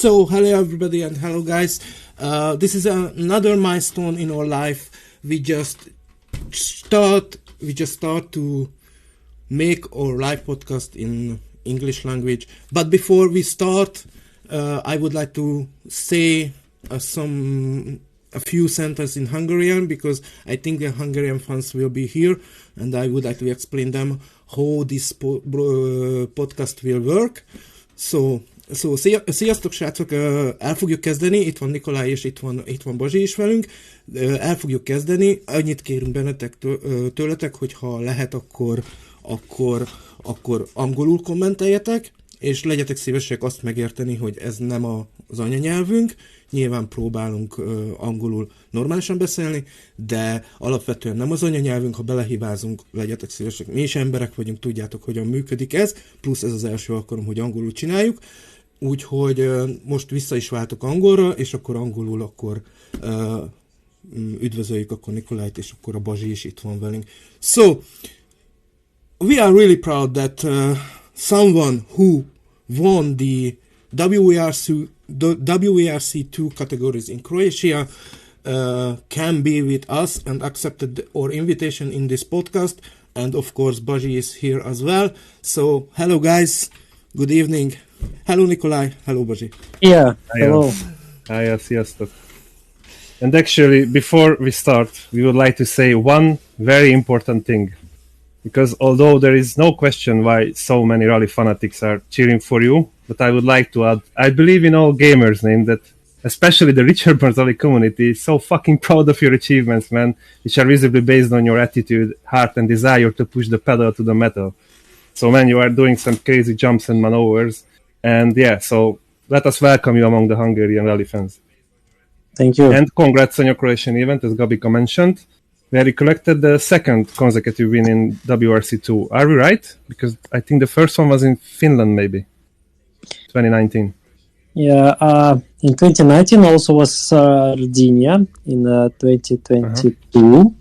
So, hello everybody and hello guys. This is another milestone in our life. We just start to make our live podcast in English language. But before we start, I would like to say a few sentences in Hungarian, because I think the Hungarian fans will be here, and I would like to explain them how this podcast will work. Sziasztok srácok, el fogjuk kezdeni, itt van Nikolay és itt van Bazsi is velünk, el fogjuk kezdeni, annyit kérünk bennetek tőletek, hogyha lehet, akkor angolul kommenteljetek, és legyetek szívesek azt megérteni, hogy ez nem az anyanyelvünk, nyilván próbálunk angolul normálisan beszélni, de alapvetően nem az anyanyelvünk, ha belehibázunk, legyetek szívesek. Mi is emberek vagyunk, tudjátok, hogyan működik ez, plusz ez az első alkalom, hogy angolul csináljuk, úgyhogy most vissza is váltok angolra, és akkor angolul üdvözöljük akkor Nikolayt, és akkor a Bazsi is itt van velünk. So, we are really proud that someone who won the WERC2 categories in Croatia can be with us and accepted our invitation in this podcast. And of course, Bazsi is here as well. So, hello guys, good evening. Hello Nikolay, hello Bazsi. Yeah, hello. Hi, sziasztok. And actually, before we start, we would like to say one very important thing. Because although there is no question why so many rally fanatics are cheering for you, but I would like to add, I believe in all gamers' name that especially the Richard Rally community is so fucking proud of your achievements, man, which are visibly based on your attitude, heart and desire to push the pedal to the metal. So man, you are doing some crazy jumps and maneuvers, and yeah, so let us welcome you among the Hungarian rally fans. Thank you. And congrats on your Croatian event, as Gabika mentioned. Where you collected the second consecutive win in WRC2. Are we right? Because I think the first one was in Finland, maybe 2019. Yeah, in 2019 also was Sardinia in 2022.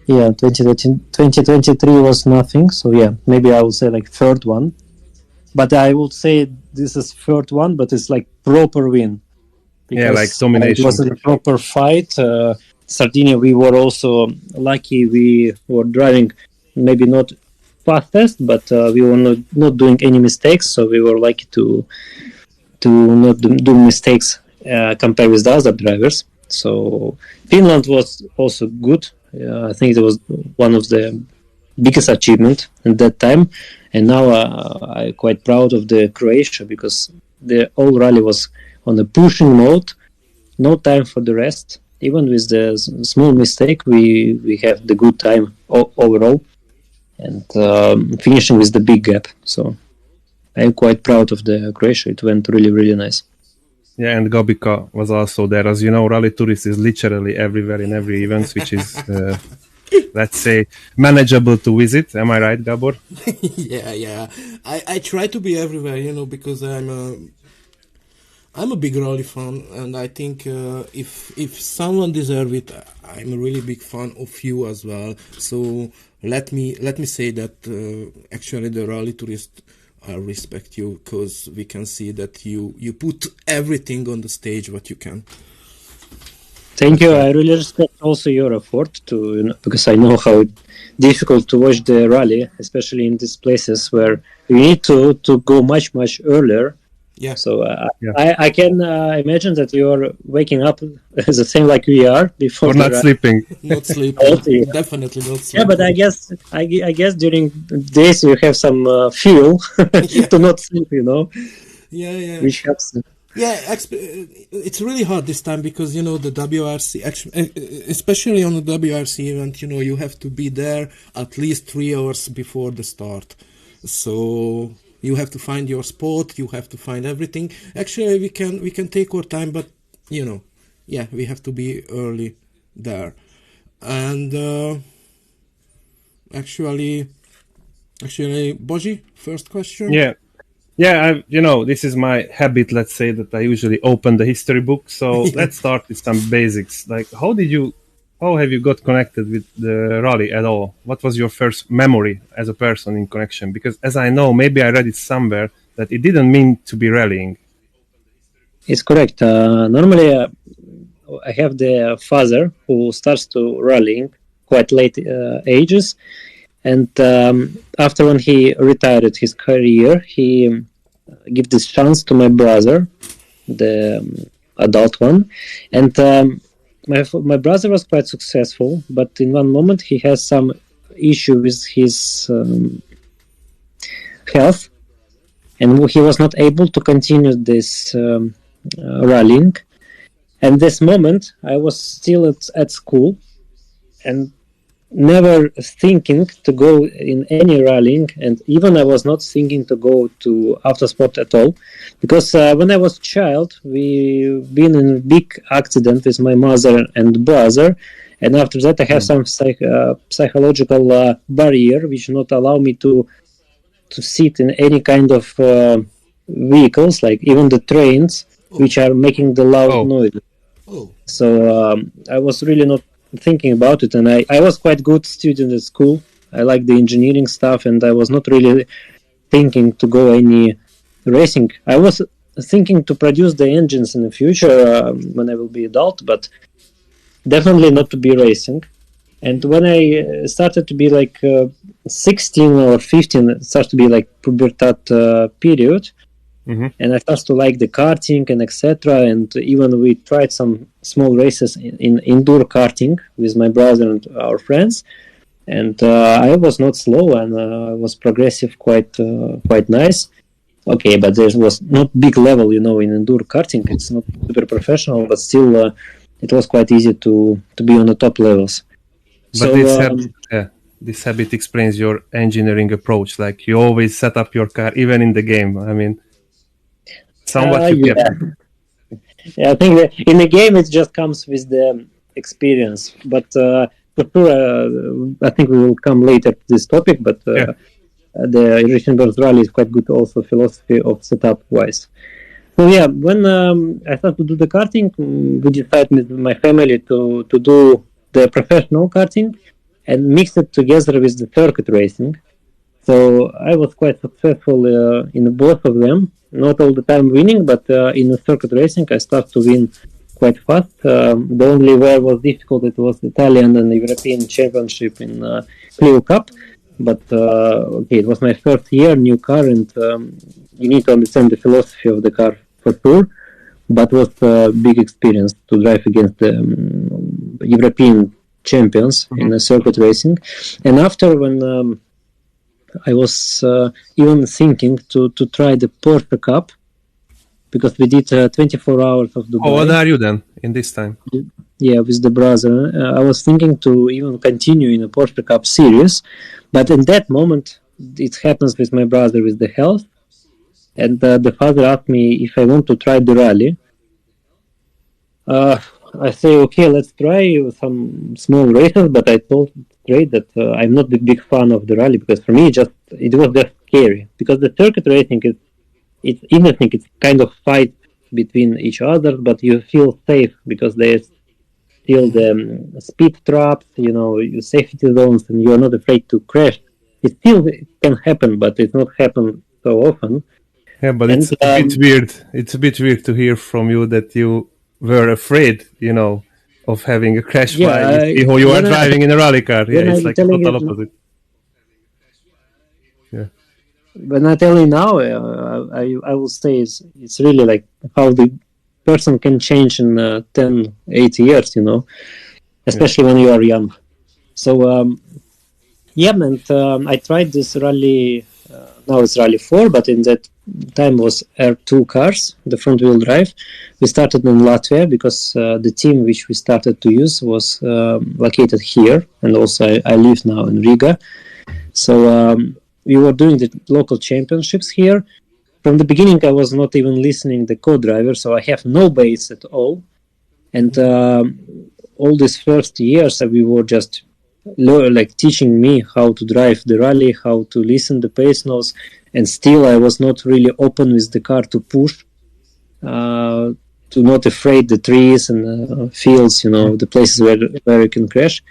Yeah, 2023 was nothing. So yeah, maybe I would say like third one. But I would say this is third one, but it's like proper win. Yeah, like domination. It was a proper fight. Sardinia, we were also lucky. We were driving maybe not fastest, but we were not doing any mistakes. So we were lucky to not do mistakes compared with the other drivers. So Finland was also good. I think it was one of the biggest achievement at that time. And now I'm quite proud of the Croatia, because the whole rally was on a pushing mode, no time for the rest. Even with the small mistake, we have the good time overall, and finishing with the big gap. So I'm quite proud of the Croatia. It went really, really nice. Yeah, and Gabika was also there. As you know, Rally Tourist is literally everywhere in every event, which is, let's say, manageable to visit. Am I right, Gabor? Yeah. I try to be everywhere, because I'm a big rally fan, and I think if someone deserves it, I'm a really big fan of you as well. So let me say that actually the Rally Tourist, I respect you, because we can see that you put everything on the stage what you can. Thank you. I really respect also your effort because I know how difficult to watch the rally, especially in these places where you need to go much earlier. Yeah. So I can imagine that you're waking up the same like we are before. Or not sleeping. Not sleeping. Definitely not sleeping. Yeah, but I guess during days you have some fuel to not sleep. Yeah. Which helps. Yeah, it's really hard this time because the WRC, especially on the WRC event, you have to be there at least 3 hours before the start. So you have to find your spot, you have to find everything. Actually, we can take our time, but we have to be early there. And actually, Bazsi, first question. Yeah. This is my habit. Let's say that I usually open the history book. So let's start with some basics. Like, how have you got connected with the rally at all? What was your first memory as a person in connection? Because as I know, maybe I read it somewhere that it didn't mean to be rallying. It's correct. Normally, I have the father who starts to rallying quite late ages, and after when he retired his career, he give this chance to my brother, the adult one, and my brother was quite successful, but in one moment he has some issue with his health, and he was not able to continue this rallying. And this moment, I was still at school, and never thinking to go in any rallying, and even I was not thinking to go to autosport at all, because when I was a child, we been in a big accident with my mother and brother, and after that I have some psychological barrier which not allow me to sit in any kind of vehicles, like even the trains, which are making the loud noise. So I was really not thinking about it, and I was quite good student at school. I liked the engineering stuff, and I was not really thinking to go any racing. I was thinking to produce the engines in the future when I will be adult, but definitely not to be racing. And when I started to be like 16 or 15, it started to be like pubertat period. And I started to like the karting and etc. And even we tried some small races in indoor karting with my brother and our friends. And I was not slow, and I was progressive, quite nice. Okay, but there was not big level, in indoor karting. It's not super professional, but still, it was quite easy to be on the top levels. But this habit explains your engineering approach. Like you always set up your car, even in the game. I mean. Somewhat Yeah, I think that in the game it just comes with the experience. But for sure, I think we will come later to this topic. But the Russian-Burst Rally is quite good, also philosophy of setup wise. So yeah, when I started to do the karting, we decided with my family to do the professional karting and mix it together with the circuit racing. So I was quite successful in both of them. Not all the time winning, but in the circuit racing, I started to win quite fast. The only where was difficult, it was Italian and European Championship in Clio Cup. But it was my first year, new car, and you need to understand the philosophy of the car for sure. But it was a big experience to drive against the European champions in the circuit racing. And after, when I was even thinking to try the Porsche Cup, because we did 24 hours of Dubai. Oh, what are you then in this time? Yeah, with the brother. I was thinking to even continue in the Porsche Cup series, but in that moment, it happens with my brother with the health, and the father asked me if I want to try the rally. I say, okay, let's try some small races, but I told straight that I'm not the big fan of the rally, because for me it was just scary, because the circuit racing it's interesting, it's kind of fight between each other, but you feel safe because there's still the speed traps, safety zones, and you're not afraid to crash. It still can happen, but it's not happen so often. Yeah, but it's a bit weird. It's a bit weird to hear from you that you were afraid, of having a crash while you are driving in a rally car. Yeah, it's like total opposite. Yeah. When I tell you now, I will say it's really like how the person can change in 10, 8 years, especially when you are young. So, and I tried this rally, now it's Rally 4, but in that time was R2 cars, the front wheel drive. We started in Latvia because the team which we started to use was located here, and also I live now in Riga. So we were doing the local championships here. From the beginning, I was not even listening the co-driver, so I have no base at all. And all these first years, we were just teaching me how to drive the rally, how to listen the pace notes, and still I was not really open with the car to push, to not afraid the trees and fields, the places where you can crash.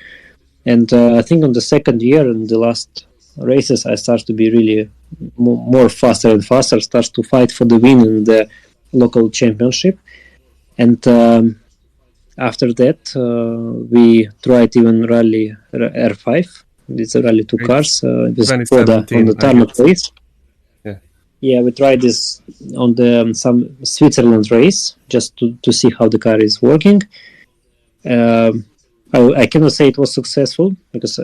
And I think on the second year and the last races, I started to be really more faster and faster, starts to fight for the win in the local championship. And after that, we tried even rally R5. It's a rally 2 cars. This Skoda on the Tarmac race. Yeah, we tried this on the some Switzerland race just to see how the car is working. I cannot say it was successful because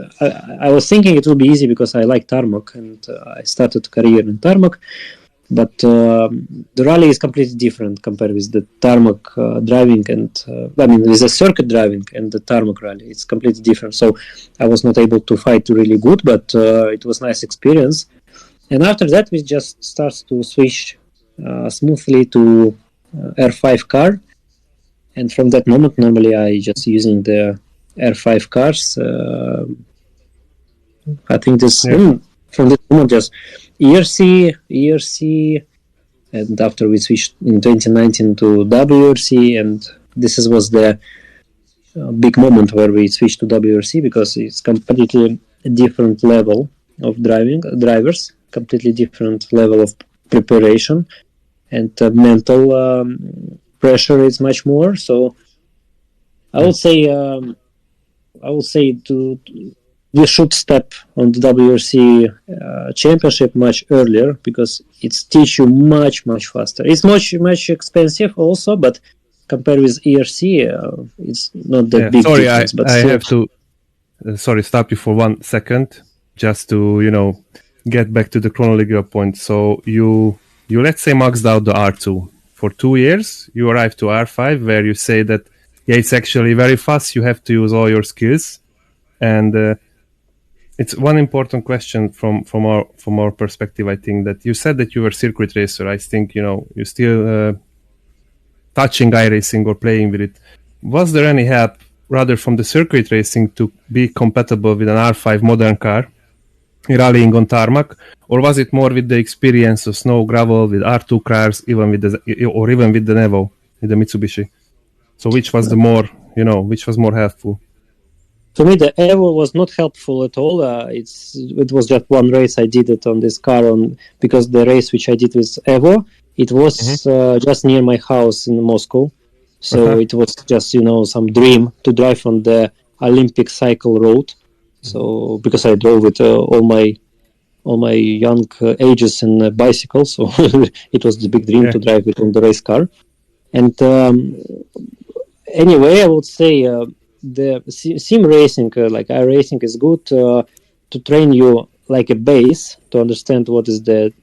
I was thinking it would be easy because I like Tarmac and I started a career in Tarmac. But the rally is completely different compared with the Tarmac driving and with the circuit driving and the Tarmac rally. It's completely different. So I was not able to fight really good, but it was a nice experience. And after that, we just start to switch smoothly to R5 car. And from that moment, normally I just using the R5 cars. I think this from that moment just ERC, and after we switched in 2019 to WRC, and this was the big moment where we switched to WRC because it's completely different level of drivers, completely different level of preparation, and mental pressure is much more. So I would say we should step on the WRC championship much earlier because it's teach you much faster. It's much expensive also, but compared with ERC, it's not that big difference. But I have to stop you for 1 second just to get back to the chronological point. So you let's say maxed out the R2 for 2 years. You arrive to R5 where you say that it's actually very fast. You have to use all your skills, and it's one important question from our perspective. I think that you said that you were circuit racer. I think you still touching iRacing or playing with it. Was there any help rather from the circuit racing to be compatible with an R5 modern car rallying on tarmac, or was it more with the experience of snow, gravel, with R2 cars, even with the Nevo, with the Mitsubishi? So which was which was more helpful? For me, the Evo was not helpful at all. It was just one race I did it on this car because the race which I did with Evo, it was just near my house in Moscow. So it was just some dream to drive on the Olympic cycle road. So because I drove with all my young ages in bicycles, so it was the big dream to drive it on the race car. And anyway, I would say the sim racing, like iRacing, is good to train you like a base to understand what is the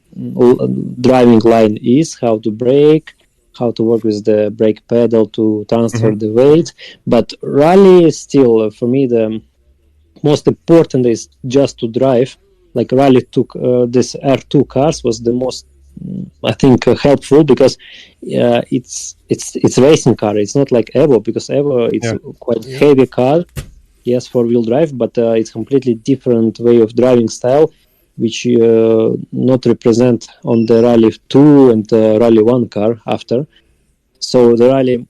driving line is, how to brake, how to work with the brake pedal to transfer the weight. But rally is still, for me, the most important is just to drive. Like rally took this R2 cars was the most, I think, helpful because it's racing car. It's not like Evo, because Evo it's quite heavy car. Yes, 4-wheel drive, but it's completely different way of driving style, which not represent on the Rally 2 and Rally 1 car after. So the Rally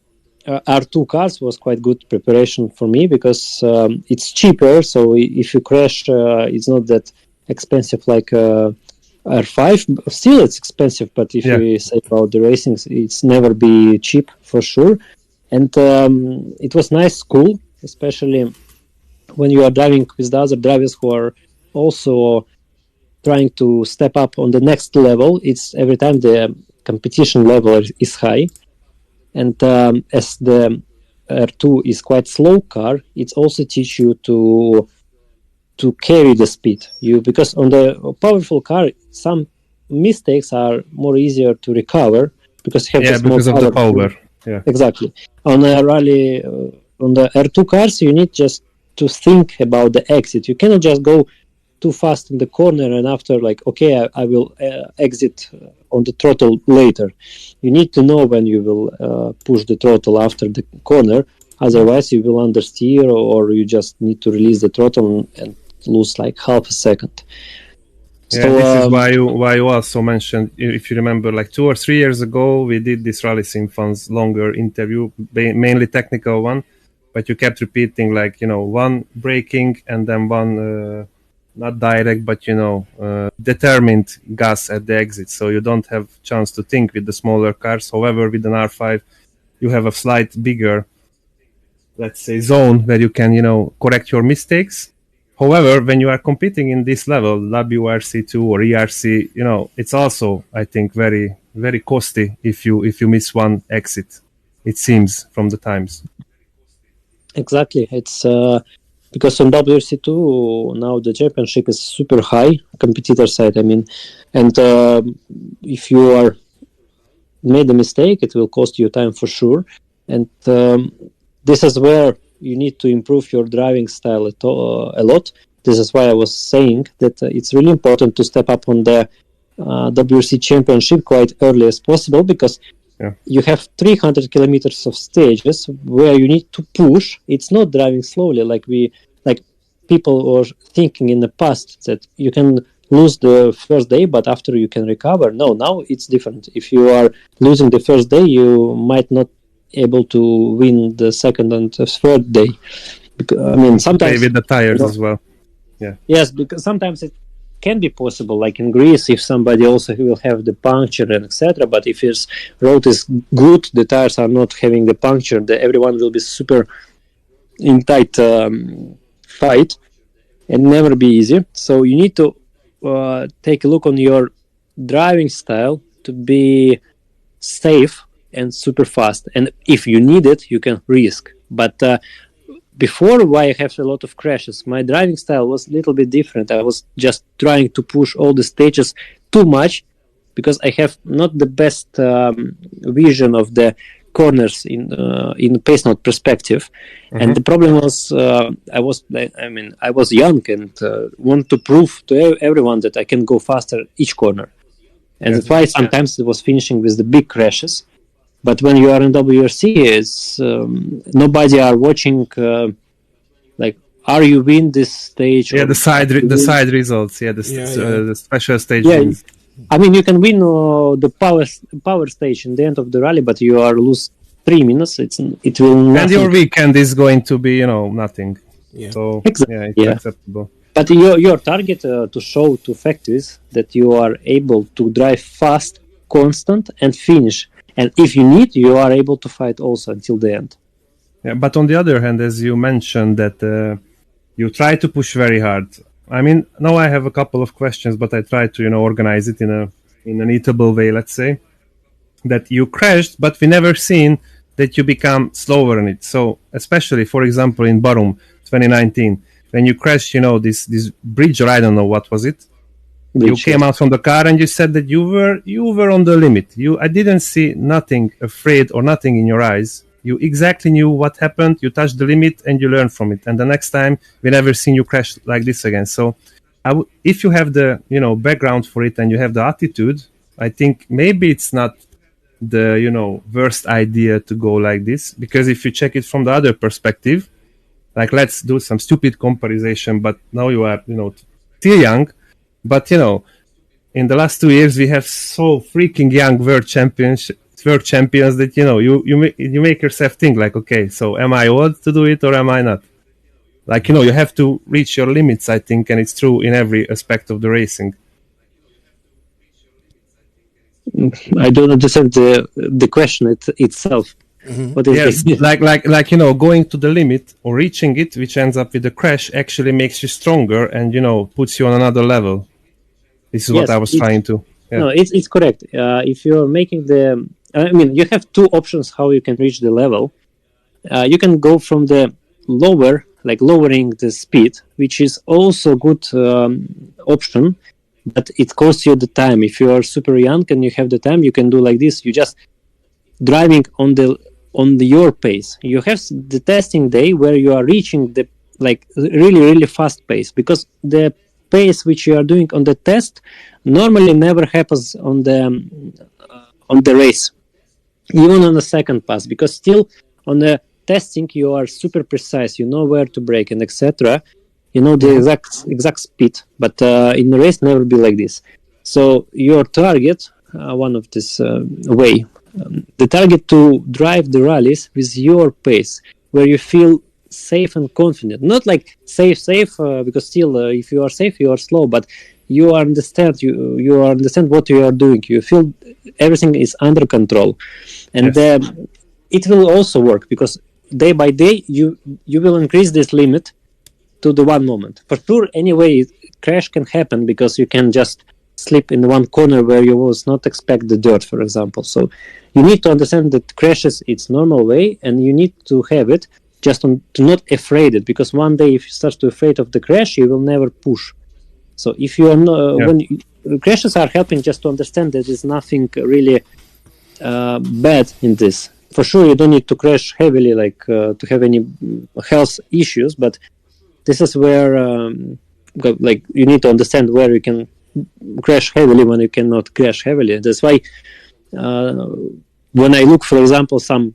R2 cars was quite good preparation for me because it's cheaper. So if you crash, it's not that expensive like R5. Still, it's expensive, but if you say about the racing, it's never be cheap for sure. And it was nice school, especially when you are driving with the other drivers who are also trying to step up on the next level. It's every time the competition level is high. And as the R2 is quite slow car, it also teach you to carry the speed. Because on the powerful car, some mistakes are more easier to recover because you have because of the power. Yeah, exactly. On a rally, on the R2 cars, you need just to think about the exit. You cannot just go too fast in the corner and after I will exit on the throttle later. You need to know when you will push the throttle after the corner. Otherwise, you will understeer or you just need to release the throttle and lose like half a second. Yeah, so, this is why you also mentioned, if you remember, like 2 or 3 years ago, we did this Rally Sim Fun's longer interview, mainly technical one, but you kept repeating one braking and then one not direct, but determined gas at the exit, so you don't have chance to think with the smaller cars. However, with an R5, you have a slight bigger, let's say, zone where you can, correct your mistakes. However, when you are competing in this level, WRC2 or ERC, it's also, I think, very, very costly if you miss one exit. It seems from the times. Exactly. It's because on WRC2 now the championship is super high, competitor side. I mean, and if you are made a mistake, it will cost you time for sure. And this is where you need to improve your driving style a lot. This is why I was saying that it's really important to step up on the WRC championship quite early as possible, because you have 300 kilometers of stages where you need to push. It's not driving slowly like people were thinking in the past, that you can lose the first day, but after you can recover. No, now it's different. If you are losing the first day, you might not able to win the second and third day. Because, I mean, sometimes play with the tires as well. Yeah. Yes, because sometimes it can be possible, like in Greece, if somebody also will have the puncture and etc. But if his road is good, the tires are not having the puncture, everyone will be super in tight fight and never be easy. So you need to take a look on your driving style to be safe and super fast. And if you need it, you can risk. But before, why I have a lot of crashes, my driving style was a little bit different. I was just trying to push all the stages too much, because I have not the best vision of the corners in pace note perspective. And the problem was I was young and want to prove to everyone that I can go faster each corner, and that's why sometimes it was finishing with the big crashes. But when you are in WRC, nobody are watching. Are you win this stage? Yeah, the side results. Yeah, the special stage. Yeah, I mean, you can win the power stage in the end of the rally, but you are lose 3 minutes. It will nothing. And your weekend is going to be nothing. Yeah. So exactly. It's acceptable. But your target to show to factories that you are able to drive fast, constant, and finish. And if you need, you are able to fight also until the end. Yeah, but on the other hand, as you mentioned that you try to push very hard. I mean, now I have a couple of questions, but I try to organize it in an eatable way. Let's say that you crashed, but we never seen that you become slower in it. So especially, for example, in Barum 2019, when you crashed, this bridge, or I don't know what was it. You came out from the car and you said that you were on the limit. I didn't see nothing afraid or nothing in your eyes. You exactly knew what happened. You touched the limit and you learned from it. And the next time, we never seen you crash like this again. So, if you have the background for it and you have the attitude, I think maybe it's not the worst idea to go like this. Because if you check it from the other perspective, like let's do some stupid comparison. But now you are still young. But in the last 2 years, we have so freaking young world champions that you make yourself think like, okay, so am I old to do it or am I not? Like you have to reach your limits, I think, and it's true in every aspect of the racing. I don't understand the question itself. What is yes, like going to the limit or reaching it, which ends up with a crash, actually makes you stronger and puts you on another level. This is what I was trying to. Yeah. No, it's correct. If you're making you have two options how you can reach the level. You can go from the lowering the speed, which is also a good option, but it costs you the time. If you are super young and you have the time, you can do like this. You just driving on your pace. You have the testing day where you are reaching the really, really fast pace, because the pace which you are doing on the test normally never happens on the race, even on the second pass, because still on the testing you are super precise, you know where to brake and etc. You know the exact speed, but in the race never be like this. So your target, one of this way, the target to drive the rallies with your pace, where you feel safe and confident. Not like safe, because still if you are safe, you are slow, but you understand what you are doing. You feel everything is under control, and it will also work, because day by day you will increase this limit to the one moment. For sure, anyway, crash can happen because you can just slip in one corner where you was not expect the dirt, for example. So you need to understand that crashes, it's normal way, and you need to have it just to not afraid it, because one day if you start to afraid of the crash, you will never push. So if you are not, crashes are helping just to understand that there's nothing really bad in this. For sure, you don't need to crash heavily, like to have any health issues, but this is where like you need to understand where you can crash heavily when you cannot crash heavily. That's why when I look, for example, some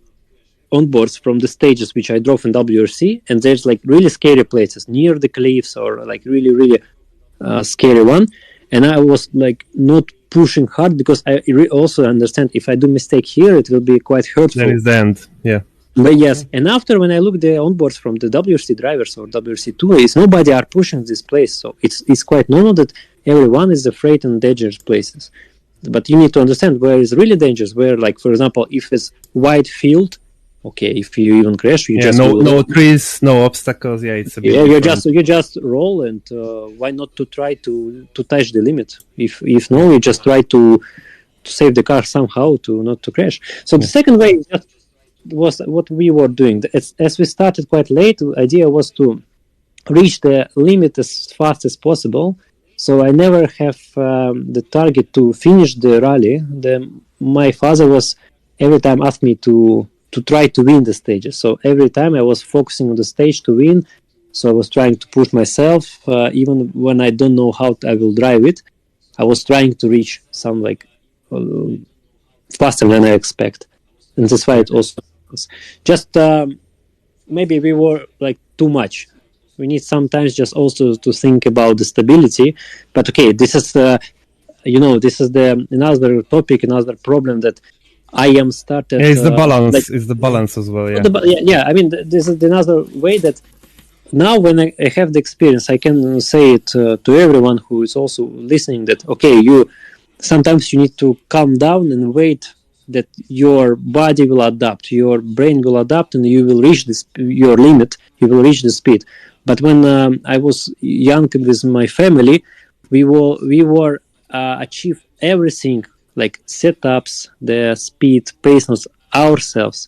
onboards from the stages which I drove in WRC, and there's like really scary places near the cliffs or like really scary one, and I was like not pushing hard because I also understand if I do mistake here, it will be quite hurtful. That is the end, yeah. But yes, and after when I look the onboards from the WRC drivers or WRC2, is nobody are pushing this place, so it's quite normal that everyone is afraid in dangerous places. But you need to understand where is really dangerous. Where, like for example, if it's wide field, okay, if you even crash, you just no trees, no obstacles. Yeah, it's a bit you just roll, and why not to try to touch the limit? If no, you just try to save the car somehow to not to crash. So the second way just was what we were doing. As we started quite late, the idea was to reach the limit as fast as possible. So I never have the target to finish the rally. My father was every time asked me to try to win the stages. So every time I was focusing on the stage to win. So I was trying to push myself, even when I don't know how I will drive it. I was trying to reach some like faster than I expect. And that's why it also was. Just maybe we were like too much. We need sometimes just also to think about the stability. But okay, this is this is the another topic, another problem that I am started. Yeah, it's the balance. It's the balance as well. Yeah. I mean, this is another way that now when I have the experience, I can say it to everyone who is also listening that okay, sometimes you need to calm down and wait that your body will adapt, your brain will adapt, and you will reach your limit. You will reach the speed. But when I was young with my family, we were achieve everything like setups, the speed, pace notes ourselves.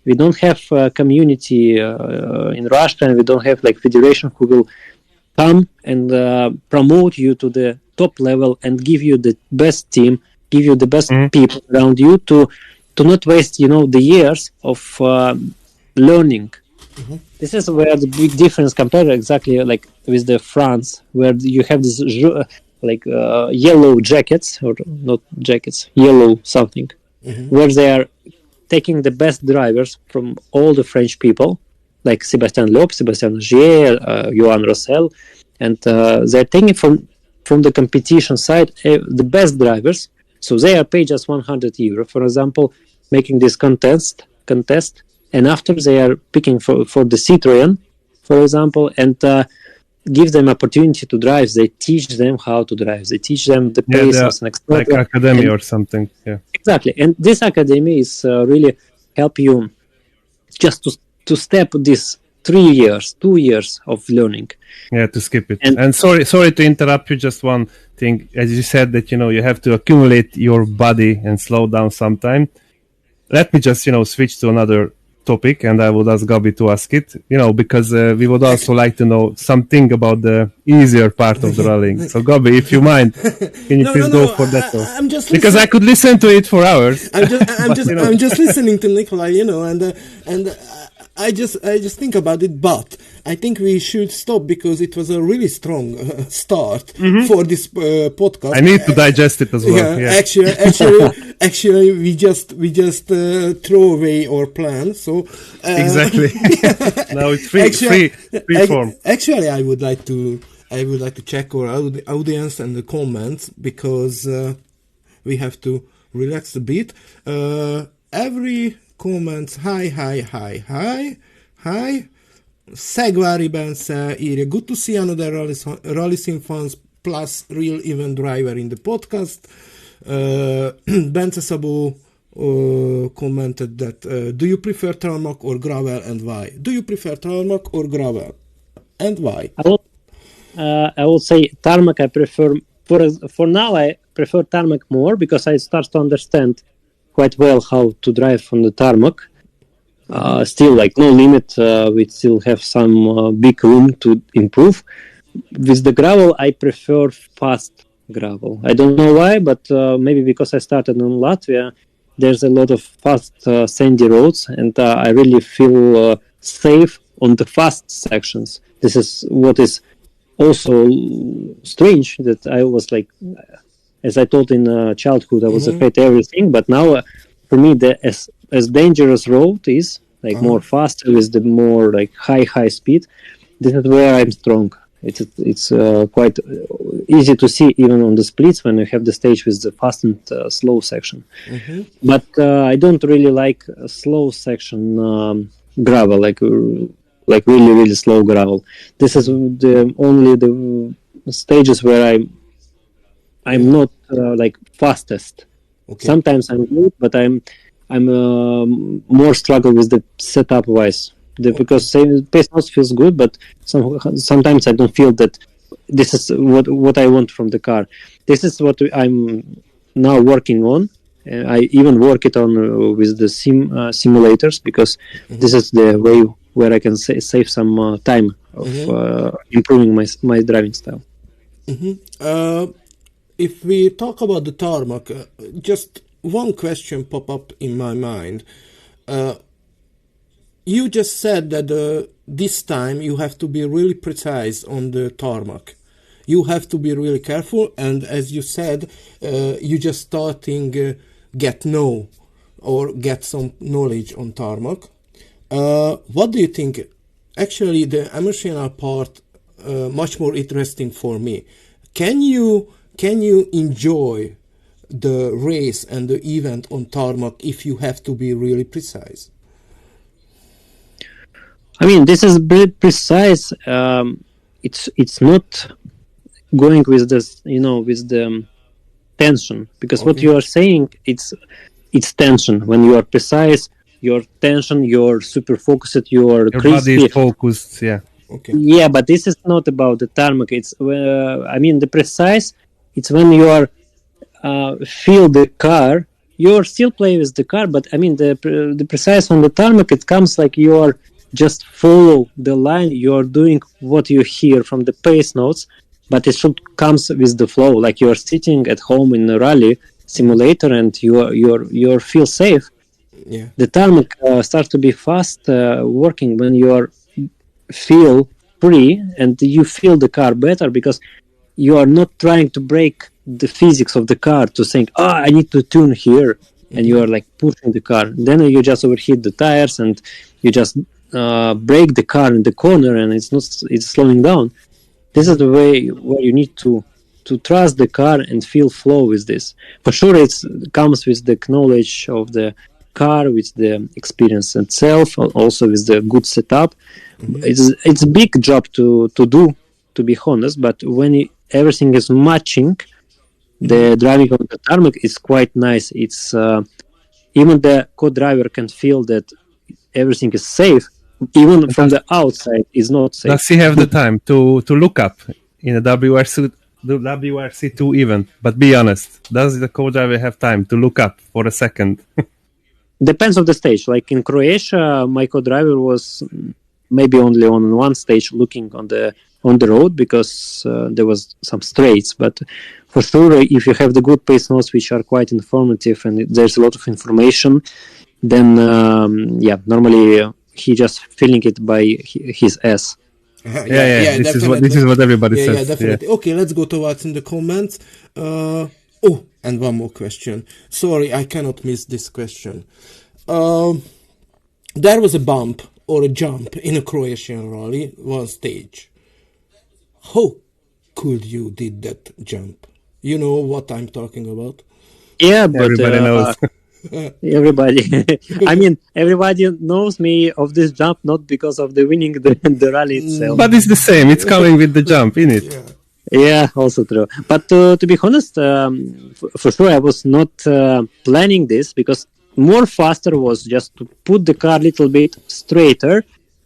We don't have a community in Russia, and we don't have like federation who will come and promote you to the top level and give you the best team, give you the best people around you to not waste the years of learning. This is where the big difference compared exactly like with the France, where you have this yellow jackets, or not jackets, yellow something, where they are taking the best drivers from all the French people, like Sébastien Loeb, Sébastien Ogier, Johan Rossel, and they're taking from the competition side the best drivers. So they are paid just €100, for example, making this contest, and after they are picking for the Citroën, for example, and give them opportunity to drive. They teach them how to drive. They teach them the paces, like academy or something. Yeah, exactly. And this academy is really help you just to step this 2 years of learning. Yeah, to skip it. And sorry to interrupt you. Just one thing, as you said that you have to accumulate your body and slow down sometime. Let me just switch to another topic, and I would ask Gabi to ask it, because we would also like to know something about the easier part of the rallying. So Gabi, if you mind, can you please go for that? I'm just because I could listen to it for hours. I'm just listening to Nikolay, and I just think about it, but I think we should stop because it was a really strong start for this podcast. I need to digest it as well. Yeah. Actually, we just throw away our plan. So exactly. Now it's free form. Actually, I would like to check our audience and the comments because we have to relax a bit. Every comments, hi. Szegvári Bence írja, good to see another rally sim fans plus real event driver in the podcast. Bence Szabó commented that do you prefer tarmac or gravel and why? Do you prefer tarmac or gravel and why? I would say tarmac I prefer. For now, I prefer tarmac more because I start to understand quite well how to drive on the tarmac. Still, like no limit, we still have some big room to improve. With the gravel, I prefer fast gravel. I don't know why, but maybe because I started in Latvia, there's a lot of fast sandy roads, and I really feel safe on the fast sections. This is what is also strange, that I was like, as I thought in childhood, I was afraid of everything, but now for me, the as dangerous road is like more faster with the more like high speed. This is where I'm strong. It's quite easy to see even on the splits when you have the stage with the fast and slow section. But I don't really like a slow section gravel, like really slow gravel. This is only the stages where I'm not like fastest. Okay. Sometimes I'm good, but I'm more struggle with the setup wise. Because pace notes feels good, but sometimes I don't feel that this is what I want from the car. This is what I'm now working on. I even work it on with the simulators, because this is the way where I can save some time of improving my driving style. If we talk about the tarmac, just one question pop up in my mind. You just said that this time you have to be really precise on the tarmac. You have to be really careful, and as you said, you just starting get some knowledge on tarmac. What do you think? Actually, the emotional part much more interesting for me. Can you enjoy the race and the event on tarmac if you have to be really precise? I mean, this is very precise. It's not going with this, with the tension, because what you are saying, it's tension. When you are precise, your tension, you're super focused, your body is focused. Yeah. Okay. Yeah, but this is not about the tarmac. It's the precise. It's when you are feel the car. You're still playing with the car, but I mean the precise on the tarmac. It comes like you are just follow the line. You're doing what you hear from the pace notes, but it should comes with the flow. Like you're sitting at home in a rally simulator and you feel safe. Yeah. The tarmac starts to be fast working when you feel free and you feel the car better, because you are not trying to break the physics of the car to think, I need to tune here, and you are like pushing the car. Then you just overheat the tires and you just break the car in the corner, and it's slowing down. This is the way where you need to trust the car and feel flow with this. For sure, it comes with the knowledge of the car, with the experience itself, also with the good setup. It's a big job to do, to be honest, but when everything is matching, the driving on the tarmac is quite nice. It's even the co-driver can feel that everything is safe, even from the outside is not safe. Does he have the time to look up in a WRC2 event? But be honest, does the co-driver have time to look up for a second? Depends on the stage. Like in Croatia, my co-driver was maybe only on one stage looking on the road, because there was some straights. But for sure, if you have the good pace notes, which are quite informative, and there's a lot of information, then normally he just feeling it by his ass. This is what everybody says. Yeah, definitely. Yeah. Okay, let's go to what's in the comments. And one more question. Sorry, I cannot miss this question. There was a bump or a jump in a Croatian rally, one stage. How could you did that jump? You know what I'm talking about? Yeah, but everybody knows. Everybody. I mean, everybody knows me of this jump not because of the winning the rally itself. But it's the same. It's coming with the jump, isn't it? Yeah, also true. But to be honest, for sure, I was not planning this, because more faster was just to put the car a little bit straighter,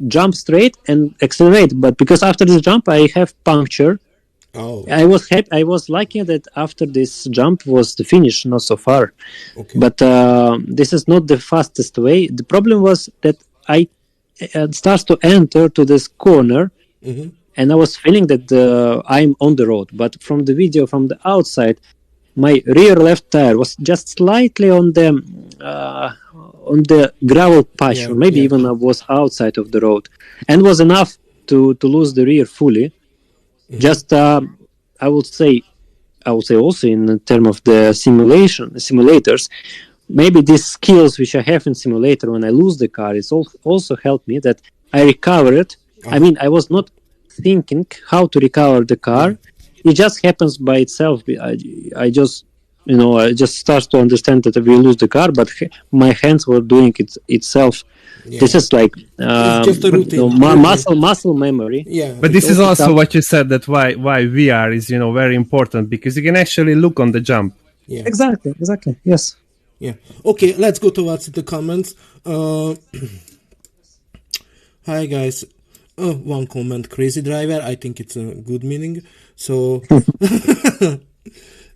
jump straight and accelerate. But because after this jump I have puncture, I was happy. I was lucky that after this jump was the finish, not so far. Okay. But this is not the fastest way. The problem was that I starts to enter to this corner, and I was feeling that I'm on the road. But from the video from the outside, my rear left tire was just slightly on the gravel patch, or maybe even I was outside of the road, and was enough to lose the rear fully. Just I would say also in terms of the simulators, maybe these skills which I have in simulator when I lose the car, it's also helped me that I recovered. I mean, I was not thinking how to recover the car. It just happens by itself. I just start to understand that I will lose the car, but my hands were doing it itself. Yeah. This is like it's just a routine. Muscle memory. Yeah. But this is also what you said, that why VR is very important, because you can actually look on the jump. Yeah. Exactly. Yes. Yeah. Okay, let's go towards the comments. Hi guys. One comment, crazy driver. I think it's a good meaning. So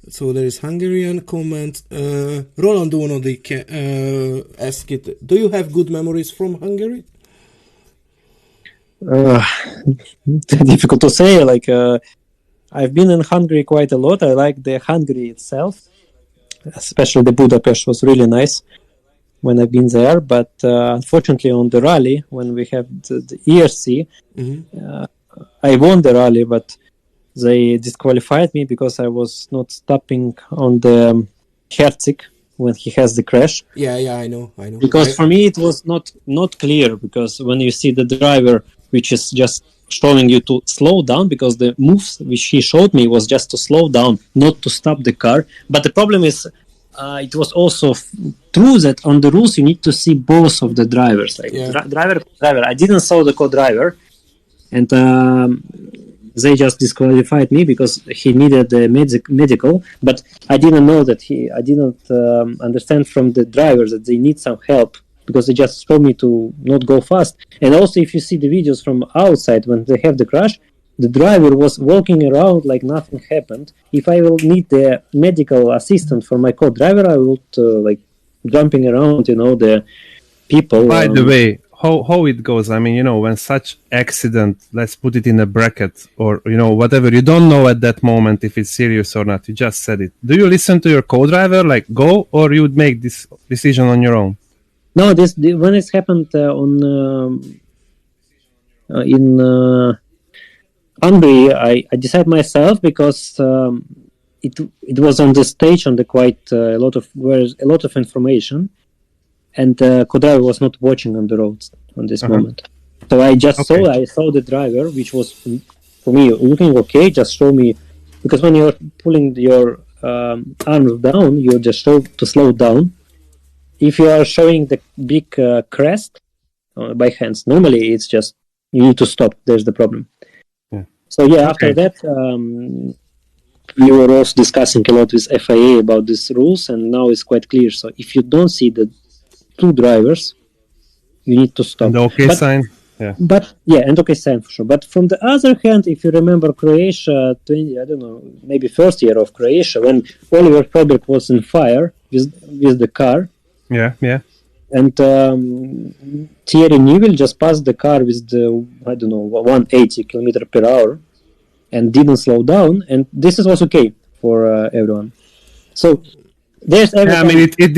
so there is Hungarian comment. Roland Unodik asked it, do you have good memories from Hungary? Difficult to say. Like I've been in Hungary quite a lot. I like the Hungary itself, especially the Budapest was really nice when I've been there. But unfortunately on the rally, when we have the ERC, I won the rally, but they disqualified me because I was not stopping on the Herzig when he has the crash. Yeah, I know. Because for me it was not clear, because when you see the driver which is just showing you to slow down, because the moves which he showed me was just to slow down, not to stop the car. But the problem is it was also true that on the rules you need to see both of the drivers. Like driver. I didn't saw the co-driver, and they just disqualified me because he needed the medical. But I didn't know that I didn't understand from the drivers that they need some help, because they just told me to not go fast. And also, if you see the videos from outside when they have the crash, the driver was walking around like nothing happened. If I will need the medical assistant for my co-driver, I would like jumping around, the people. By the way, how it goes, I mean, when such accident, let's put it in a bracket, or, whatever, you don't know at that moment if it's serious or not, you just said it. Do you listen to your co-driver, like go, or you would make this decision on your own? No, when it happened in Hungary, I decided myself, because it was on the stage on the quite a lot of information, and co-driver was not watching on the roads on this moment. So I just saw the driver, which was for me looking okay. Just show me, because when you're pulling your arms down, you just show to slow down. If you are showing the big crest by hands, normally it's just you need to stop. There's the problem. Yeah. So after that, we were also discussing a lot with FIA about these rules, and now it's quite clear. So if you don't see the two drivers, you need to stop. And the sign. Yeah. But and sign for sure. But from the other hand, if you remember Croatia, maybe first year of Croatia, when Oliver Felberg was in fire with the car. Yeah. And Thierry Neuville just passed the car with the 180 km/h and didn't slow down, and this was okay for everyone. So there's it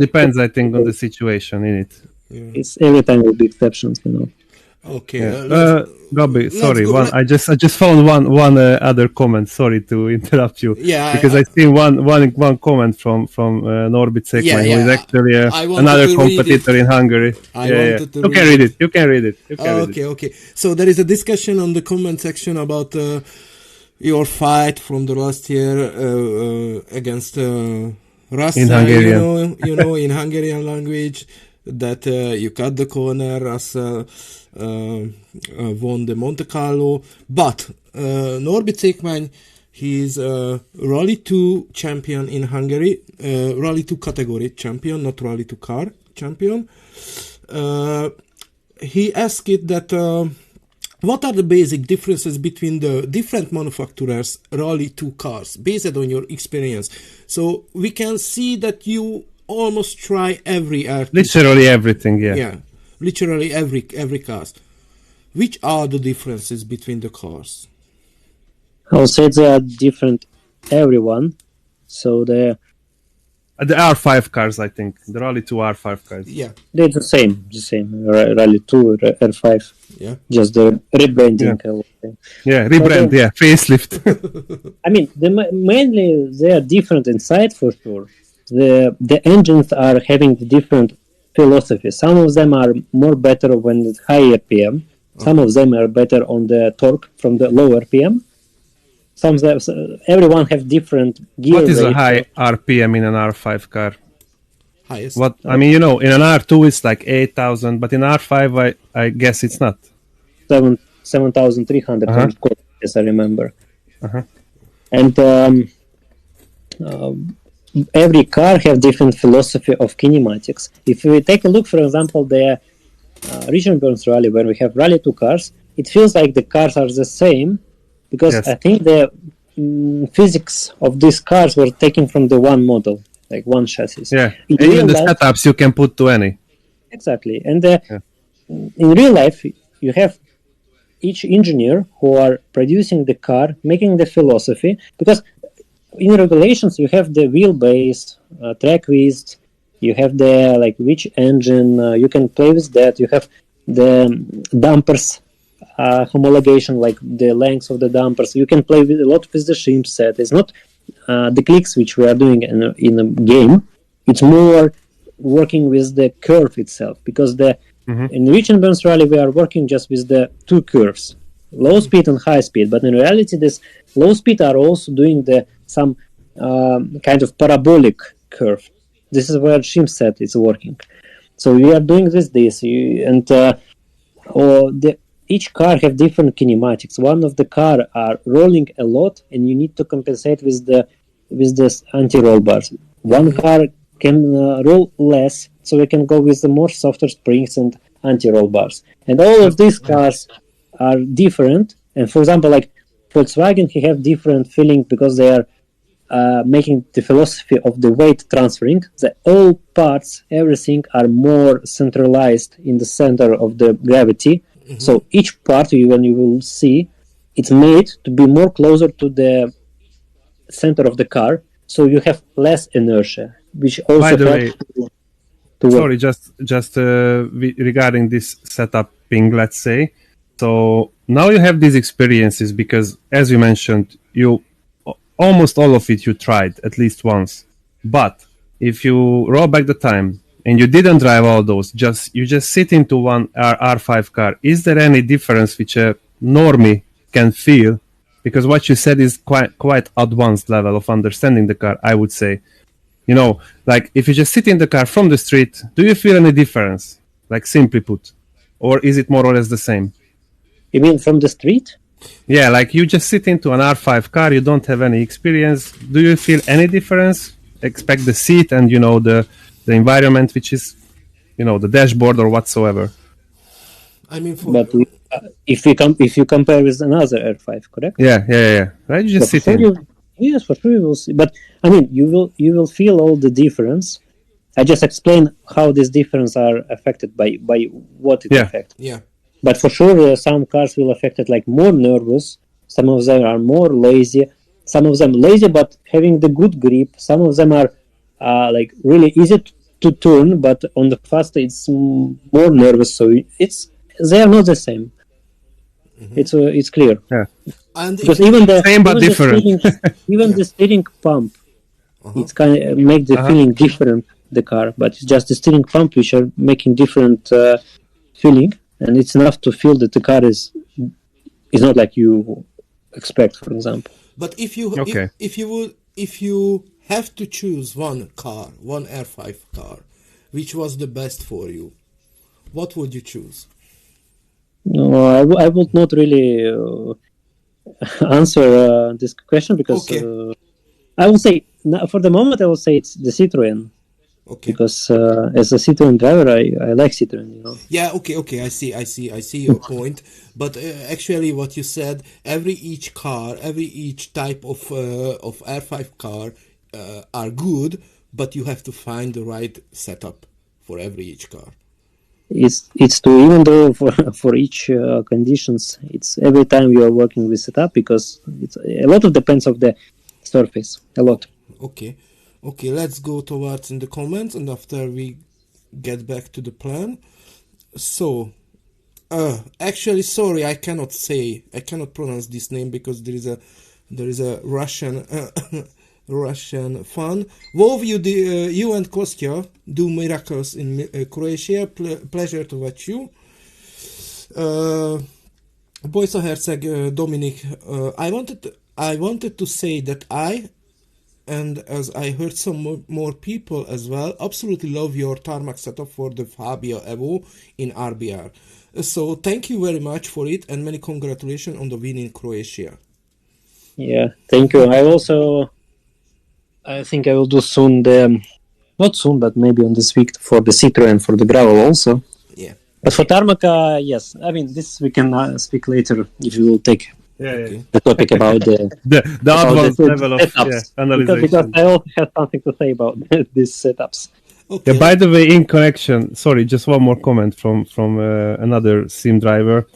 depends, I think, on the situation in it. Yeah. It's every time will be exceptions, Okay. Gabi, sorry. I just found one other comment. Sorry to interrupt you. Yeah. Because I see one comment from Norbit Szekmány, who is actually another competitor in Hungary. You can read it. Okay. So there is a discussion on the comment section about your fight from the last year against Rasta. In Hungarian. In Hungarian language, that you cut the corner, Russell won the Monte Carlo, but Norbit Szekmány, He's a Rally 2 champion in Hungary, Rally 2 category champion, not Rally 2 car champion. He asked it that what are the basic differences between the different manufacturers' Rally 2 cars, based on your experience? So we can see that you almost try every RT. Literally everything, yeah. Yeah, literally every cars. Which are the differences between the cars? I would say they are different, everyone. So the R5 cars, I think. The Rally 2 R5 cars. Yeah. they're the same. Rally 2, R5. Yeah. Just the rebranding. I would say. Yeah, rebrand, yeah, facelift. I mean, mainly they are different inside for sure. The engines are having different philosophy. Some of them are more better when it's high RPM. Some of them are better on the torque from the low RPM. Everyone have different gear. What is a rate. high RPM in an R5 car? Highest. What I mean, in an R2 it's like 8,000, but in R5 I guess it's not. 7,300 as I remember. And every car have different philosophy of kinematics. If we take a look, for example, the Region Burns Rally, where we have Rally 2 cars, it feels like the cars are the same, because Yes. I think the physics of these cars were taken from the one model, like one chassis. Yeah, In and even real the life- setups you can put to any. Exactly. And in real life, you have each engineer who are producing the car, making the philosophy, because in regulations you have the wheelbase, track width, you have the which engine, you can play with that, you have the dampers homologation, like the length of the dampers, you can play with a lot with the shim set. It's not the clicks which we are doing in a game, it's more working with the curve itself, because in Rich and Burns Rally we are working just with the two curves, low speed and high speed, but in reality this low speed are also doing some kind of parabolic curve. This is where shim set is working. So we are doing each car have different kinematics. One of the car are rolling a lot, and you need to compensate with this anti-roll bars. One car can roll less, so we can go with the more softer springs and anti-roll bars. And all of these cars are different. And for example, like Volkswagen, he have different feeling because they are making the philosophy of the weight transferring. The all parts, everything are more centralized in the center of the gravity. So each part, when you will see, it's made to be more closer to the center of the car, so you have less inertia, which also By the helps way, to work. sorry, just regarding this setuping, let's say. So now you have these experiences because, as you mentioned, almost all of it you tried at least once. But if you roll back the time and you didn't drive all those, you just sit into one R5 car, is there any difference which a normie can feel? Because what you said is quite advanced level of understanding the car, I would say. Like if you just sit in the car from the street, do you feel any difference? Like simply put, or is it more or less the same? You mean from the street? Yeah, like you just sit into an R5 car, you don't have any experience. Do you feel any difference? Expect the seat and the environment, which is the dashboard or whatsoever. I mean, But if you compare with another R5, correct? Yeah. Right, you just sit in. Yes, for sure you will see. But I mean, you will feel all the difference. I just explain how these differences are affected by what it affects. Yeah. But for sure, some cars will affect it like more nervous. Some of them are more lazy. Some of them lazy but having the good grip. Some of them are like really easy to turn, but on the fast it's more nervous. So they are not the same. It's clear. Yeah. And Because even the Same but different. Even the steering pump, it's kind of make the feeling different. The car, but it's just the steering pump which are making different feeling. And it's enough to feel that the car is not like you expect, for example. But if you have to choose one R5 car, which was the best for you, what would you choose? No, I would not really answer this question because Okay. I will say for the moment I will say it's the Citroen Okay. because as a Citroen driver I like Citroen, you know. Yeah, okay, I see your point. But actually, what you said, every each type of R5 car are good, but you have to find the right setup for every each car. It's to even though for each conditions, it's every time you are working with setup because it's a lot of depends of the surface, a lot. Okay, let's go towards in the comments, and after we get back to the plan. So, actually, sorry, I cannot pronounce this name because there is a Russian Russian fan. Wow, you and Kostya do miracles in Croatia. Pleasure to watch you. Bojsa Herceg, Dominic, I wanted to say that and as I heard some more people as well, absolutely love your Tarmac setup for the Fabia Evo in RBR. So thank you very much for it, and many congratulations on the win in Croatia. Yeah, thank you. I think I will do soon not soon, but maybe on this week for the Citroen for the gravel also. Yeah. But for Tarmac, yes. I mean, this we can speak later if you will take the topic about the advanced level of analysis. Because I also have something to say about these setups. Okay. Yeah, by the way, in connection, sorry, just one more comment from another sim driver,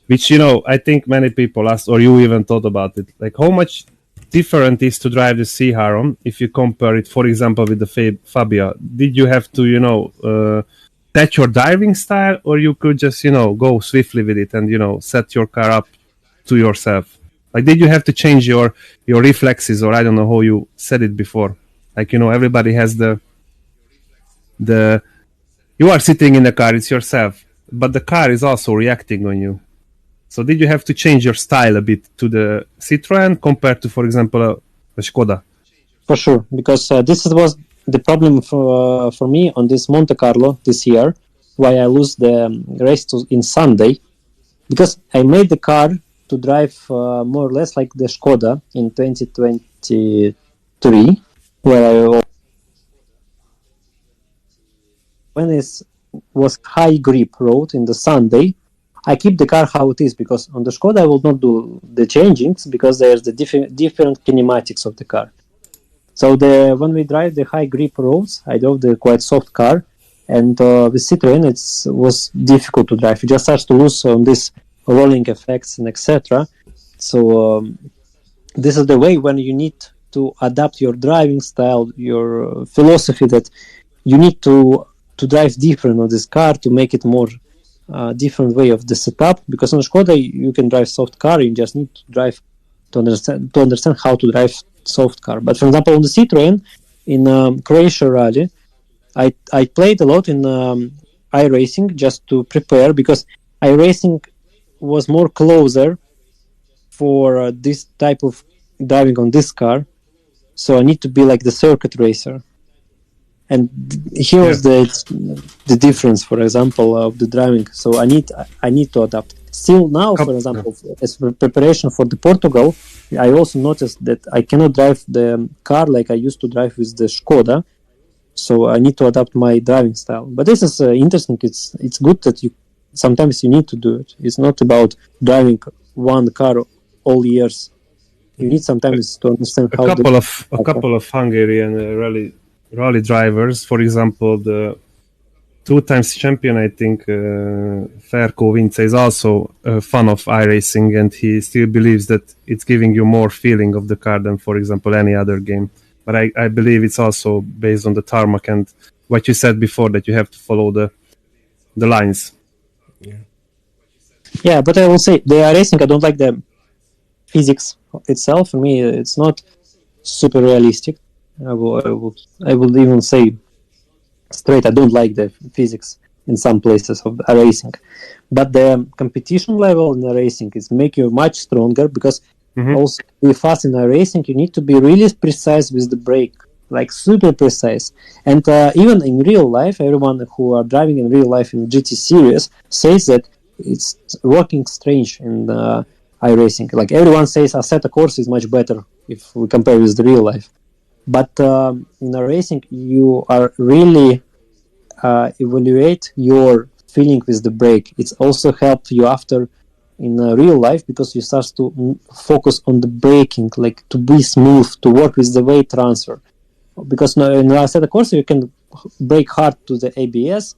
which I think many people asked, or you even thought about it, like how much different is to drive the Sea Heron if you compare it, for example, with the Fabia. Did you have to touch your driving style, or you could just go swiftly with it and set your car up to yourself? Like, did you have to change your reflexes, or I don't know how you said it before, like everybody has the you are sitting in the car, it's yourself, but the car is also reacting on you. So did you have to change your style a bit to the Citroen compared to, for example, a Skoda? For sure, because this was the problem for me on this Monte Carlo this year, why I lose the race in Sunday, because I made the car to drive more or less like the Skoda in 2023, where when it was high grip road in the Sunday, I keep the car how it is, because on the Skoda I will not do the changings because there's the different kinematics of the car. So when we drive the high grip roads, I drove the quite soft car, and with Citroen it was difficult to drive. You just start to lose on this rolling effects and etc. So this is the way when you need to adapt your driving style, your philosophy, that you need to drive different on this car to make it more different way of the setup. Because on Skoda you can drive soft car, you just need to drive to understand how to drive soft car. But for example on the Citroen in Croatia rally, I played a lot in iRacing just to prepare, because iRacing was more closer for this type of driving on this car, so I need to be like the circuit racer. And here was the difference, for example, of the driving. So I need to adapt. Still now, for example, as for preparation for the Portugal, I also noticed that I cannot drive the car like I used to drive with the Skoda. So I need to adapt my driving style. But this is interesting. It's good that sometimes you need to do it. It's not about driving one car all years. You need sometimes to understand how. A couple of Hungarian rally drivers, for example, the 2 times champion, I think, Ferko Vince, is also a fan of iRacing, and he still believes that it's giving you more feeling of the car than, for example, any other game. But I believe it's also based on the tarmac and what you said before, that you have to follow the lines. Yeah, but I will say the iRacing, I don't like the physics itself. For me, it's not super realistic. I would even say straight, I don't like the physics in some places of the racing. But the competition level in the racing is make you much stronger, because also to be fast in a racing, you need to be really precise with the brake, like super precise. And even in real life, everyone who are driving in real life in GT series says that it's working strange in the iRacing. Like everyone says, Assetto Corsa is much better if we compare with the real life. But in iRacing, you are really evaluate your feeling with the brake. It's also helped you after in real life because you start to focus on the braking, like to be smooth, to work with the weight transfer. Because now in Assetto Corsa you can brake hard to the ABS,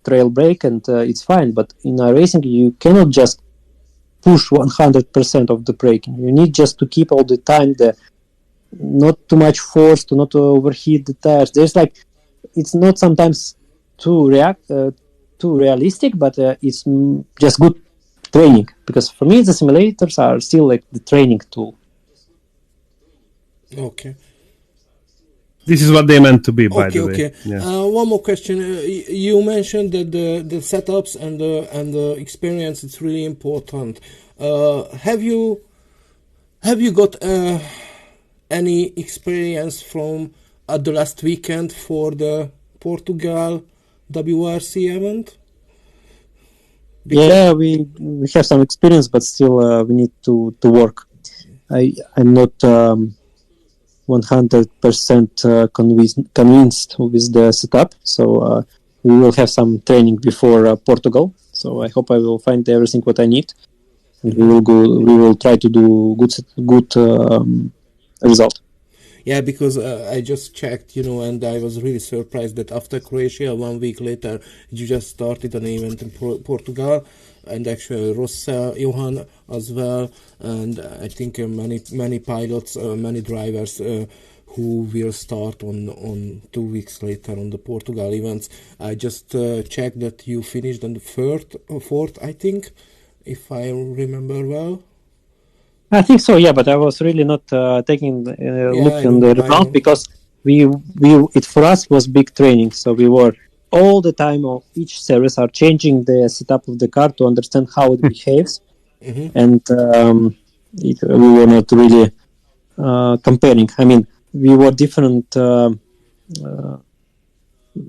trail brake, and it's fine. But in iRacing you cannot just push 100% of the braking. You need just to keep all the time the not too much force to not overheat the tires. There's like it's not sometimes too realistic, but it's just good training. Because for me, the simulators are still like the training tool. Okay. This is what they meant to be, by the way. Okay. Yeah. One more question. You mentioned that the setups and the experience is really important. Have you got any experience from the last weekend for the Portugal WRC event? Yeah, we have some experience, but still we need to work. I'm not 100% convinced with the setup, so we will have some training before Portugal. So I hope I will find everything what I need, and we will try to do good result. Yeah, because I just checked, and I was really surprised that after Croatia, 1 week later, you just started an event in Portugal, and actually Johan as well, and I think many pilots, many drivers who will start on 2 weeks later on the Portugal events. I just checked that you finished on the fourth, I think, if I remember well. I think so, yeah, but I was really not taking a look on the result because it for us was big training. So we were all the time of each service are changing the setup of the car to understand how it behaves, and we were not really comparing. I mean, we were different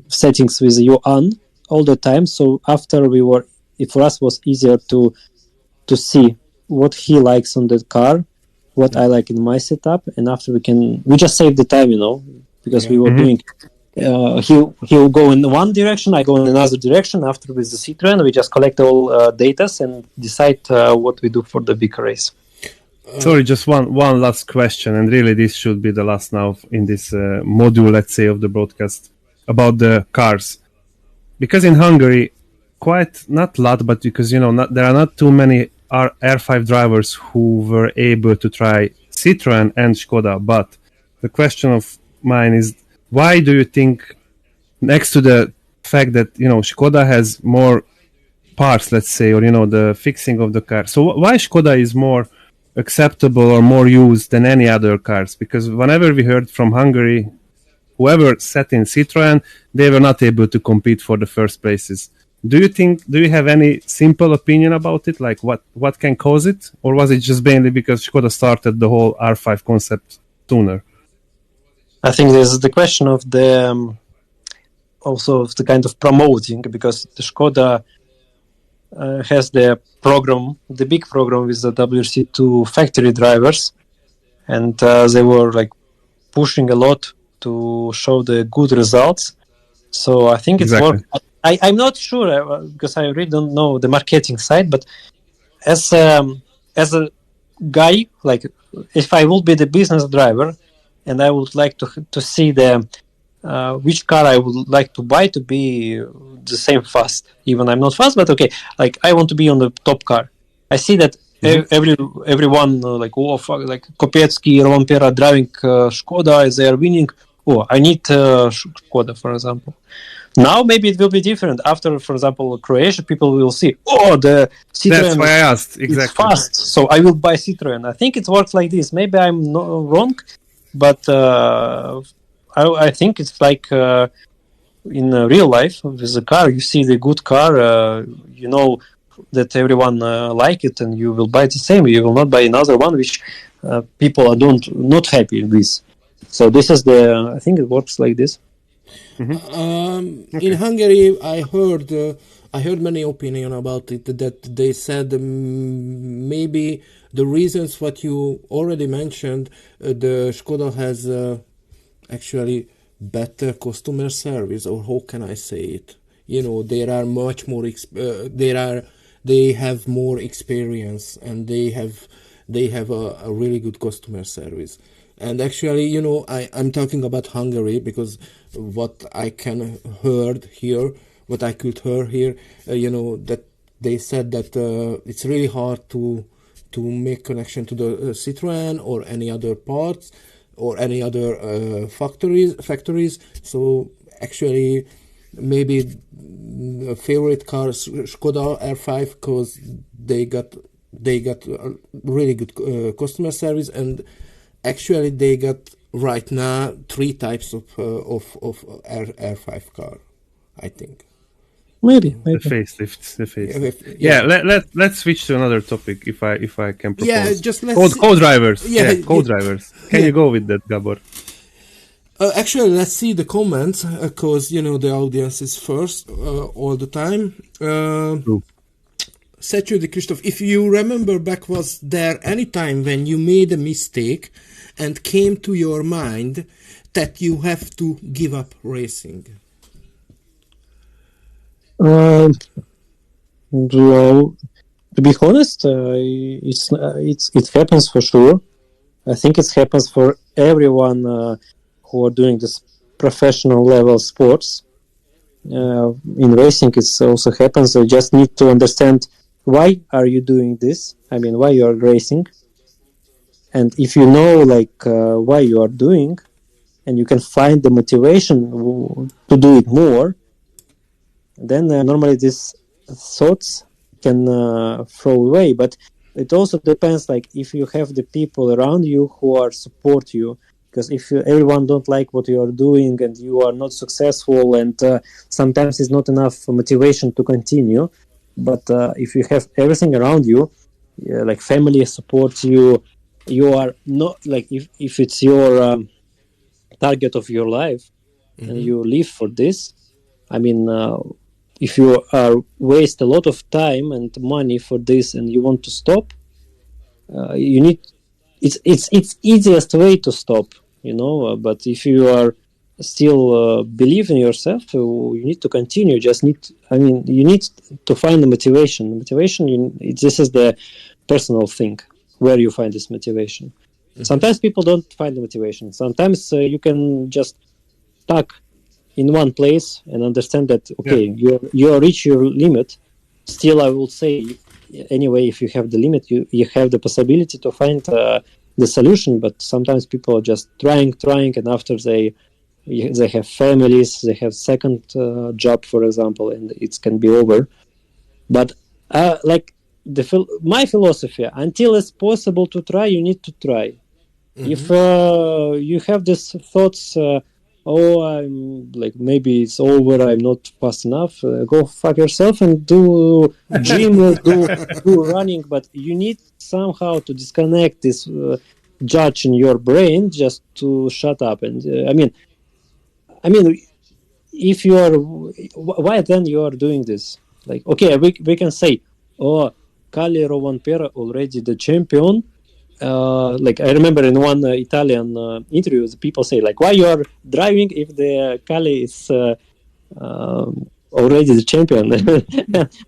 settings with you on all the time. So after it for us was easier to see what he likes on the car, what I like in my setup, and after we just save the time, because we were doing. He'll go in one direction, I go in another direction. After with the Citroen, we just collect all datas and decide what we do for the big race. Sorry, just one last question, and really this should be the last now in this module, let's say, of the broadcast about the cars, because in Hungary, quite not a lot, but because there are not too many R5 drivers who were able to try Citroen and Skoda. But the question of mine is, why do you think, next to the fact that Skoda has more parts, let's say, or the fixing of the car, so why Skoda is more acceptable or more used than any other cars? Because whenever we heard from Hungary, whoever sat in Citroen, they were not able to compete for the first places. Do you have any simple opinion about it? Like what can cause it? Or was it just mainly because Skoda started the whole R5 concept sooner? I think there's the question of the also of the kind of promoting, because the Skoda has the big program with the WRC2 factory drivers, and they were like pushing a lot to show the good results. So I think it's worked. I'm not sure because I really don't know the marketing side, but as a guy, like if I would be the business driver and I would like to see the which car I would like to buy to be the same fast. Even I'm not fast, but okay, like I want to be on the top car. I see that everyone like Kopecky, Rompera driving Skoda, they are winning. Oh, I need Skoda, for example. Now maybe it will be different. After, for example, Croatia, people will see, the Citroen. That's why I asked, exactly. It's fast, so I will buy Citroen. I think it works like this. Maybe I'm not wrong, but I think it's like in real life with a car. You see the good car, you know that everyone like it, and you will buy the same. You will not buy another one which people are not happy with. So this is I think it works like this. In Hungary, I heard many opinion about it that they said maybe the reasons what you already mentioned, the Skoda has actually better customer service, or how can I say it? You know, there are much more. They have more experience, and they have a really good customer service. And actually, you know, I'm talking about Hungary because what I can heard here, what I could hear here, you know, that they said that it's really hard to make connection to the Citroën or any other parts or any other factories. So actually, maybe favorite car Skoda R5 because they got a really good customer service, and actually they got right now 3 types of R5 car, I think. Maybe. The facelift. Yeah, let's switch to another topic if I can propose. Yeah, just let's co-drivers. Yeah, co-drivers. Can you go with that, Gabor? Actually, let's see the comments because you know the audience is first all the time. Saturday Christoph, if you remember back, was there any time when you made a mistake and came to your mind that you have to give up racing? Well, to be honest, it happens for sure. I think it happens for everyone who are doing this professional level sports. In racing, it also happens. You just need to understand why are you doing this. I mean, why you are racing, and if you know why you are doing, and you can find the motivation to do it more, then normally these thoughts can throw away. But it also depends, like if you have the people around you who are support you, because if everyone don't like what you are doing and you are not successful, and sometimes it's not enough motivation to continue. But if you have everything around you, like family supports you, you are not like if it's your target of your life, and you live for this. I mean, if you waste a lot of time and money for this and you want to stop, you need it's easiest way to stop, you know. But if you are still believe in yourself, you need to continue. You need to find the motivation. This is the personal thing where you find this motivation. Sometimes people don't find the motivation. Sometimes you can just stuck in one place and understand that you reach your limit. Still, I will say anyway, if you have the limit, you have the possibility to find the solution. But sometimes people are just trying, and after they have families, they have second job, for example, and it can be over. But my philosophy, until it's possible to try, you need to try. If you have these thoughts, I'm maybe it's over, I'm not fast enough, go fuck yourself and do gym or do running. But you need somehow to disconnect this judge in your brain just to shut up. And I mean, if you are, why then you are doing this? Like, okay, we can say, Kalle Rovanperä already the champion. I remember in one Italian interview, the people say, like, why you are driving if the Kalle is already the champion?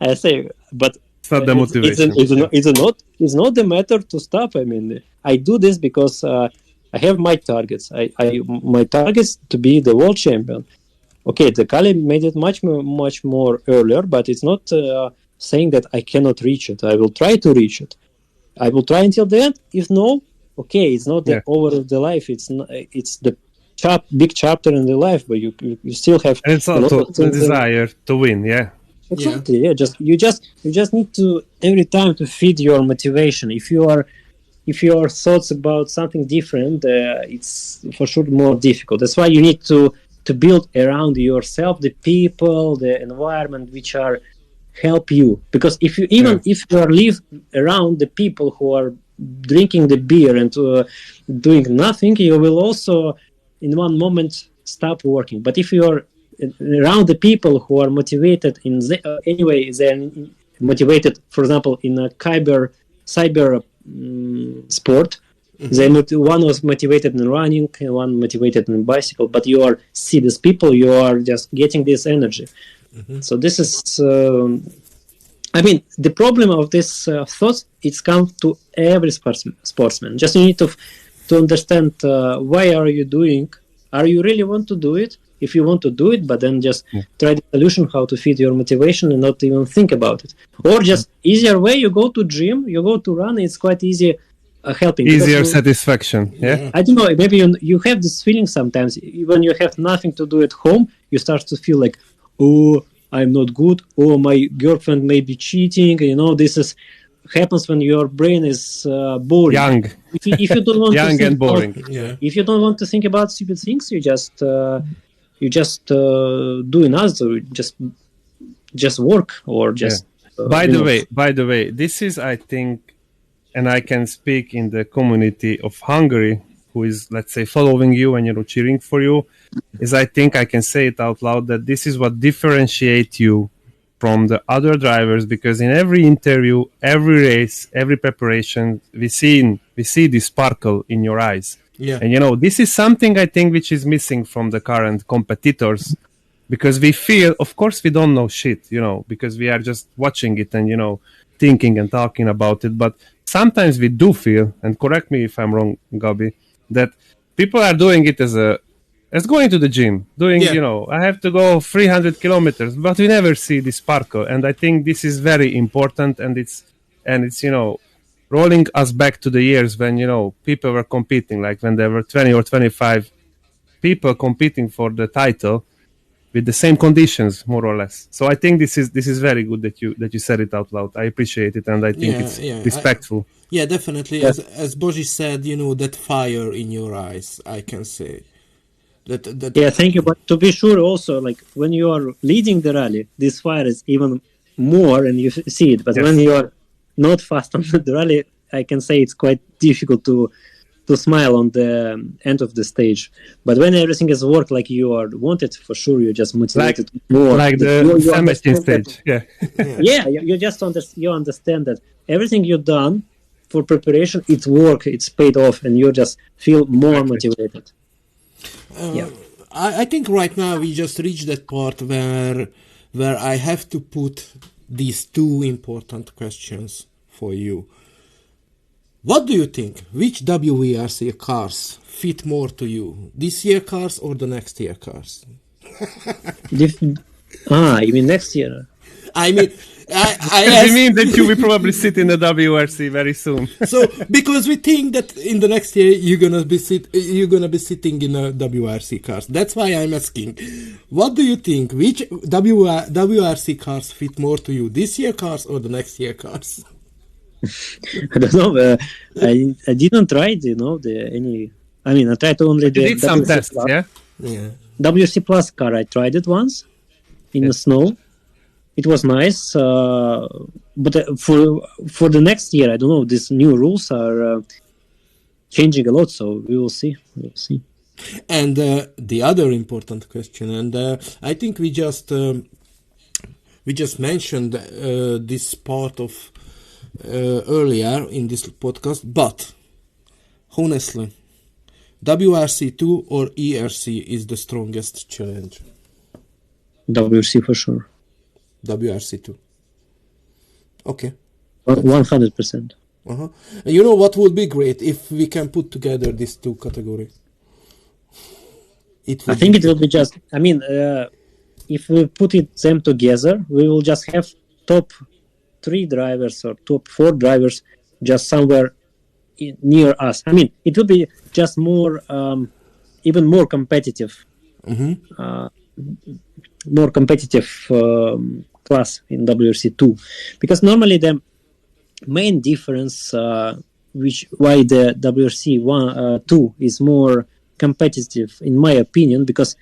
I say, but it's not the motivation. It's not the matter to stop. I mean, I do this because I have my targets. My targets to be the world champion. Okay, the Kalle made it much more earlier, but it's not saying that I cannot reach it. I will try to reach it. I will try until the end. If no, okay, it's not the over of the life. It's the big chapter in the life, but you still have. And it's also the desire to win. Yeah. Exactly. Yeah. You just need to every time to feed your motivation. If your thoughts about something different, it's for sure more difficult. That's why you need to build around yourself the people, the environment which are help you. Because if you are live around the people who are drinking the beer and doing nothing, you will also in one moment stop working. But if you're around the people who are motivated anyway, they're motivated, for example, in a cyber sport. One was motivated in running, and one motivated in bicycle. But you see these people, you are just getting this energy. So this is, the problem of this thought, it's come to every sportsman. Just you need to understand why are you doing. Are you really want to do it? If you want to do it, but then just try the solution how to feed your motivation and not even think about it. Or just easier way, you go to gym, you go to run, it's quite easy helping. Easier satisfaction, yeah? I don't know, maybe you have this feeling sometimes, when you have nothing to do at home, you start to feel like, oh, I'm not good, oh, my girlfriend may be cheating, this is happens when your brain is boring. Young. If you don't want young to think and boring. If you don't want to think about stupid things, you just do another, just work or just. By the way, this is, I think, and I can speak in the community of Hungary, who is, let's say, following you and cheering for you, is I think I can say it out loud that this is what differentiates you from the other drivers, because in every interview, every race, every preparation, we see this sparkle in your eyes. Yeah. And this is something I think which is missing from the current competitors, because we feel, of course, we don't know shit, because we are just watching it and thinking and talking about it. But sometimes we do feel, and correct me if I'm wrong, Gabi, that people are doing it as going to the gym, I have to go 300 kilometers, but we never see the sparkle. And I think this is very important, and it's rolling us back to the years when, people were competing, like when there were 20 or 25 people competing for the title with the same conditions, more or less. So I think this is very good that you said it out loud. I appreciate it, and I think it's respectful. Definitely. Yeah. As Boži said, that fire in your eyes, I can say. Yeah, thank you. But to be sure, also, like when you are leading the rally, this fire is even more, and you see it. But when you are not fast on the rally, I can say it's quite difficult to smile on the end of the stage. But when everything has worked like you are wanted, for sure, you're just motivated more. Like the cemetery stage, you understand that everything you've done for preparation, it's work, it's paid off, and you just feel more motivated. I think right now we just reached that part where I have to put these two important questions for you. What do you think? Which WRC cars fit more to you? This year cars or the next year cars? You mean next year? I mean, you mean that you will probably sit in the WRC very soon? So, because we think that in the next year you're gonna be sitting in a WRC cars. That's why I'm asking. What do you think? Which WRC cars fit more to you? This year cars or the next year cars? I don't know. I didn't try I tried only the. You did some tests, yeah. WRC Plus car. I tried it once in the snow. It was nice, but for the next year, I don't know. These new rules are changing a lot, so we will see. And the other important question, and I think we just mentioned this part of earlier in this podcast, but honestly, WRC2 or ERC is the strongest challenge? WRC for sure. WRC2. Okay. 100%. You know what would be great if we can put together these two categories? I think it will be just. If we put them together, we will just have top 3 drivers or top 4 drivers just somewhere near us. It will be just more, even more competitive. More competitive class in WRC2, because normally the main difference why the WRC 2 is more competitive, in my opinion, because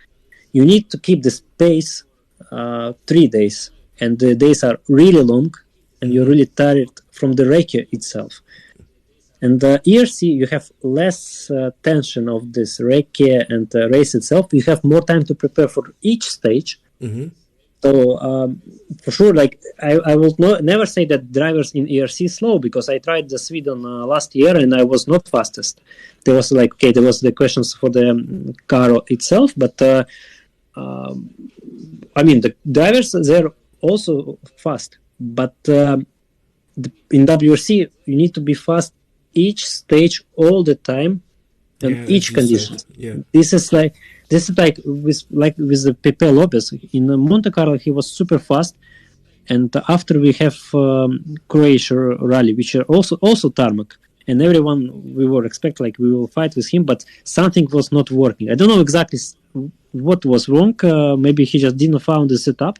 you need to keep the pace 3 days, and the days are really long, and you're really tired from the recce itself. And the ERC, you have less tension of this recce and race itself. You have more time to prepare for each stage. Mm-hmm. So for sure, like I will never say that drivers in ERC slow, because I tried the Sweden last year and I was not fastest. There was there was the questions for the car itself, but I mean the drivers, they're also fast, but in WRC you need to be fast each stage all the time and each condition. This is like with the Pepe Lopez in Monte Carlo. He was super fast, and after we have Croatia rally, which are also tarmac, and everyone we were expect like we will fight with him, but something was not working. I don't know exactly what was wrong. Maybe he just didn't found the setup.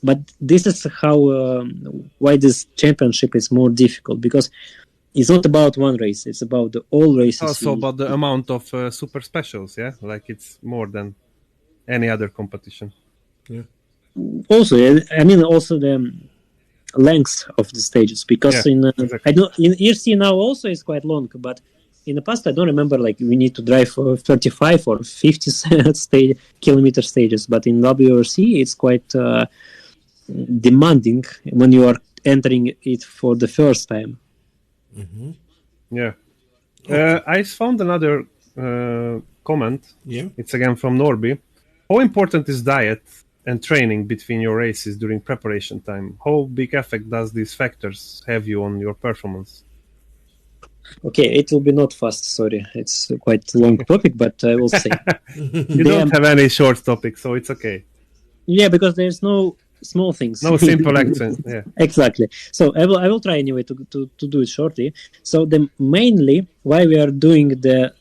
But this is how why this championship is more difficult, because it's not about one race; it's about the all races. Also about the amount of super specials, yeah. Like it's more than any other competition. Yeah. Also, I mean, also the length of the stages, because exactly. I know in ERC now also is quite long, but in the past I don't remember like we need to drive 35 or 50 kilometer stages, but in WRC it's quite demanding when you are entering it for the first time. Mm-hmm. Yeah. I found another comment. Yeah. It's again from Norby. How important is diet and training between your races during preparation time? How big effect does these factors have you on your performance? Okay, it will be not fast, sorry. It's a quite long topic, but I will say. You don't have any short topic, so it's okay. Yeah, because there's no small things. No simple accent. Yeah. Exactly. So I will try anyway to do it shortly. So the mainly why we are doing the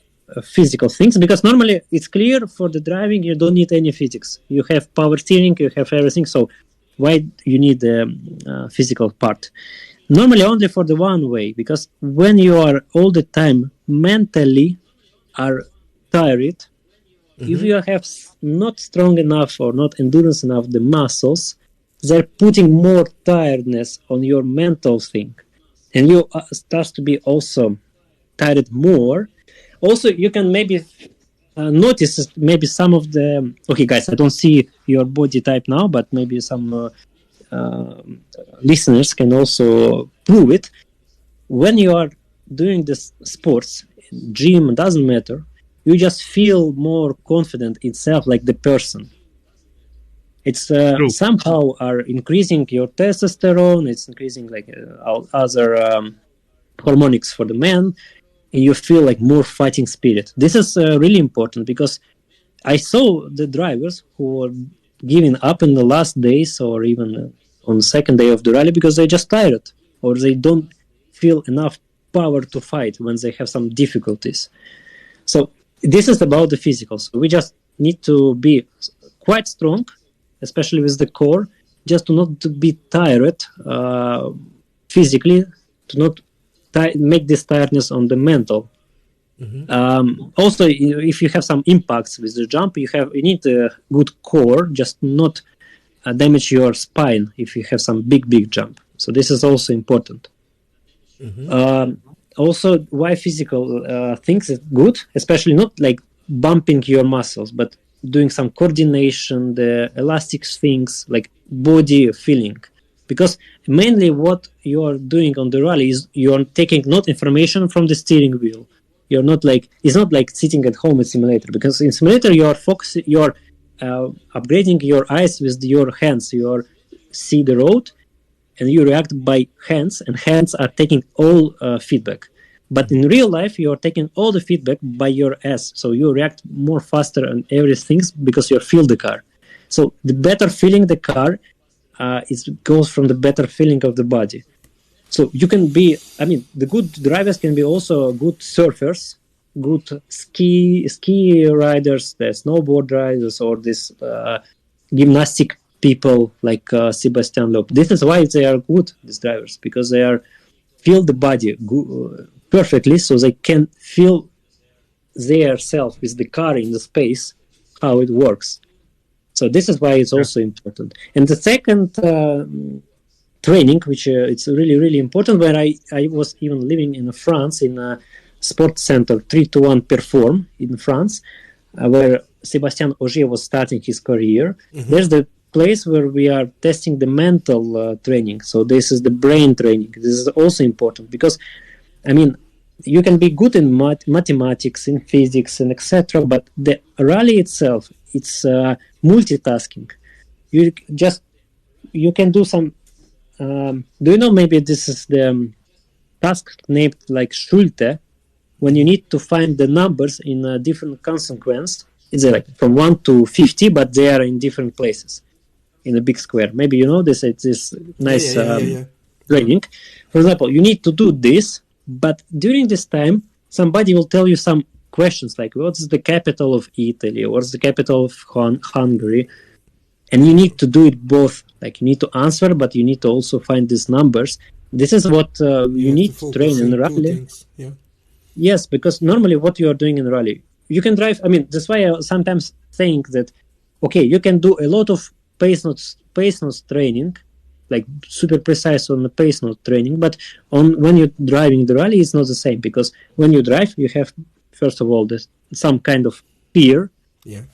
physical things, because normally it's clear for the driving you don't need any physics. You have power steering, you have everything. So why you need the physical part? Normally only for the one way, because when you are all the time mentally are tired, if you have not strong enough or not endurance enough the muscles, they're putting more tiredness on your mental thing, and you start to be also tired more. Also, you can maybe notice maybe some of the okay, guys. I don't see your body type now, but maybe some listeners can also prove it. When you are doing this sports, gym, doesn't matter. You just feel more confident itself, like the person. It's somehow are increasing your testosterone. It's increasing like other hormonics for the man. And you feel like more fighting spirit. This is really important, because I saw the drivers who were giving up in the last days or even on the second day of the rally because they just tired or they don't feel enough power to fight when they have some difficulties. So this is about the physical. So we just need to be quite strong, especially with the core, just to not to be tired physically, to not make this tiredness on the mental. Also, if you have some impacts with the jump, you need a good core, just not damage your spine if you have some big jump. So this is also important. Also, why physical things is good, especially not like bumping your muscles, but doing some coordination, the elastic things, like body feeling. Because mainly what you are doing on the rally is you are taking not information from the steering wheel. You're not like, it's not like sitting at home in simulator, because in simulator you are focusing, you're upgrading your eyes with your hands. You see the road and you react by hands, and hands are taking all feedback. But in real life, you're taking all the feedback by your ass. So you react more faster and everything because you feel the car. So the better feeling the car, it goes from the better feeling of the body. So you can be, I mean, the good drivers can be also good surfers, good ski riders, the snowboard riders, or this gymnastic people like Sebastian Loeb. This is why they are good, these drivers, because they feel the body perfectly, so they can feel their self with the car in the space, how it works. So this is why it's also important. And the second training, which it's really, really important. Where I was even living in France in a sports center 3-1 Perform in France, where Sebastian Ogier was starting his career. There's the place where we are testing the mental training. So this is the brain training. This is also important because, I mean, you can be good in mathematics, in physics, and etc. But the rally itself, it's multitasking. You can do some. Do you know? Maybe this is the task named like Schulte, when you need to find the numbers in a different consequence. It's like from 1 to 50, but they are in different places in a big square. Maybe you know this. It's this nice training. For example, you need to do this. But during this time, somebody will tell you some questions like, what's the capital of Italy? What's the capital of Hungary? And you need to do it both. Like, you need to answer, but you need to also find these numbers. This is what you need to train in rally. Yeah. Yes, because normally what you are doing in rally, you can drive. I mean, that's why I sometimes think that, okay, you can do a lot of pace notes training, like super precise on the pace note training, but when you're driving the rally, it's not the same, because when you drive, you have, first of all, some kind of fear,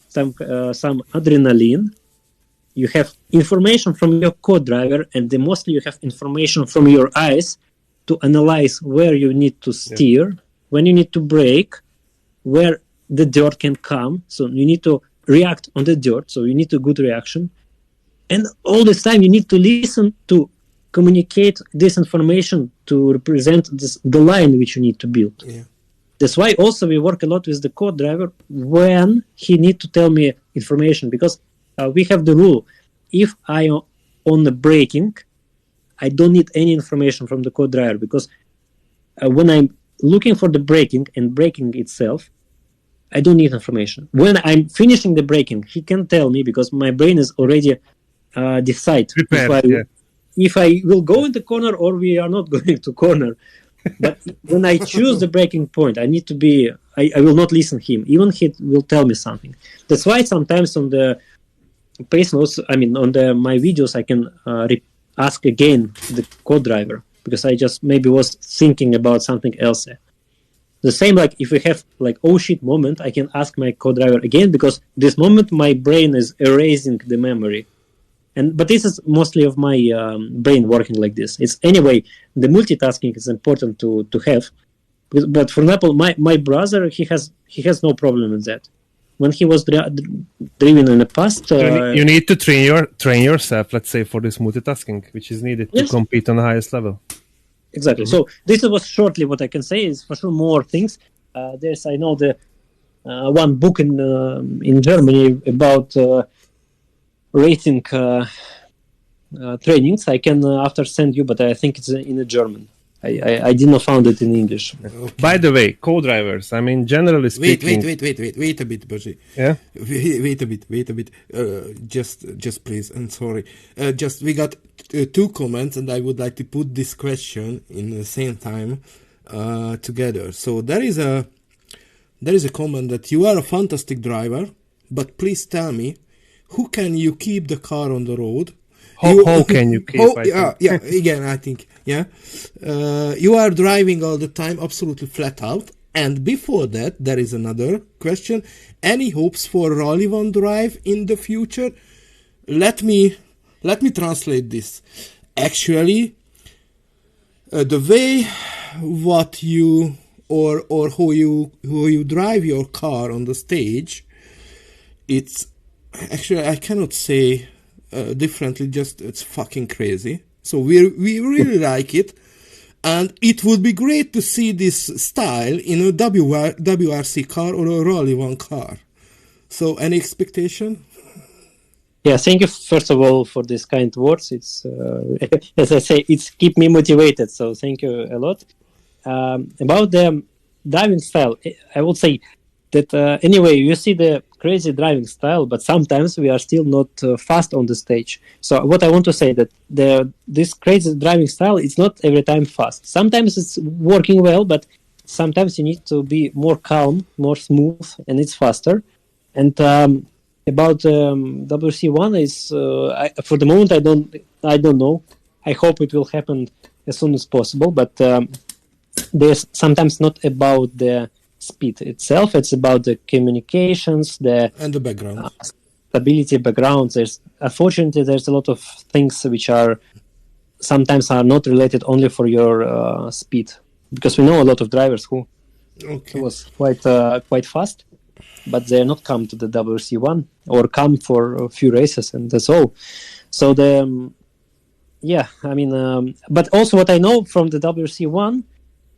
some adrenaline. You have information from your co-driver, and mostly you have information from your eyes to analyze where you need to steer, when you need to brake, where the dirt can come. So you need to react on the dirt, so you need a good reaction. And all this time, you need to listen to communicate this information to represent the line which you need to build. Yeah. That's why also we work a lot with the co-driver when he need to tell me information, because we have the rule. If I on the braking, I don't need any information from the co-driver, because when I'm looking for the braking and braking itself, I don't need information. When I'm finishing the braking, he can tell me, because my brain is already decide if I will go in the corner or we are not going to corner. But when I choose the breaking point, I need to be, I will not listen to him. Even he will tell me something. That's why sometimes on the pace notes, I mean, on my videos, I can ask again the co-driver, because I just maybe was thinking about something else. The same, like if we have like oh shit moment, I can ask my co-driver again, because this moment my brain is erasing the memory. But this is mostly of my brain working like this. It's anyway, the multitasking is important to have. But for example, my brother, he has no problem with that. When he was driven in the past, you need to train yourself, let's say, for this multitasking, which is needed to compete on the highest level. Exactly. So this was shortly what I can say. Is for sure more things. There's, I know, the one book in Germany about racing trainings. I can after send you, but I think it's in German. I did not found it in English. Okay. By the way, co-drivers, I mean, generally speaking... Wait a bit, Boży. Yeah? Wait a bit. Just please, I'm sorry. We got 2 comments, and I would like to put this question in the same time together. So there is a comment that you are a fantastic driver, but please tell me, who can you keep the car on the road? How can you keep? Again, I think, you are driving all the time, absolutely flat out. And before that, there is another question. Any hopes for Rally 1 drive in the future? Let me translate this. Actually, the way what you or how you drive your car on the stage, it's actually, I cannot say differently, just it's fucking crazy. So we really like it, and it would be great to see this style in a WRC car or a Rally 1 car. So any expectation? Yeah, thank you first of all for these kind words. It's as I say, it's keep me motivated. So thank you a lot. About the driving style, I would say that anyway, you see the crazy driving style, but sometimes we are still not fast on the stage. So what I want to say that this crazy driving style is not every time fast. Sometimes it's working well, but sometimes you need to be more calm, more smooth, and it's faster. And about WC1 is for the moment I don't know. I hope it will happen as soon as possible. But there's sometimes not about the speed itself. It's about the communications, and the background. Stability, background. Unfortunately, there's a lot of things which are sometimes are not related only for your speed, because we know a lot of drivers who was quite fast, but they are not come to the WRC1 or come for a few races, and that's all. So but also what I know from the WRC1,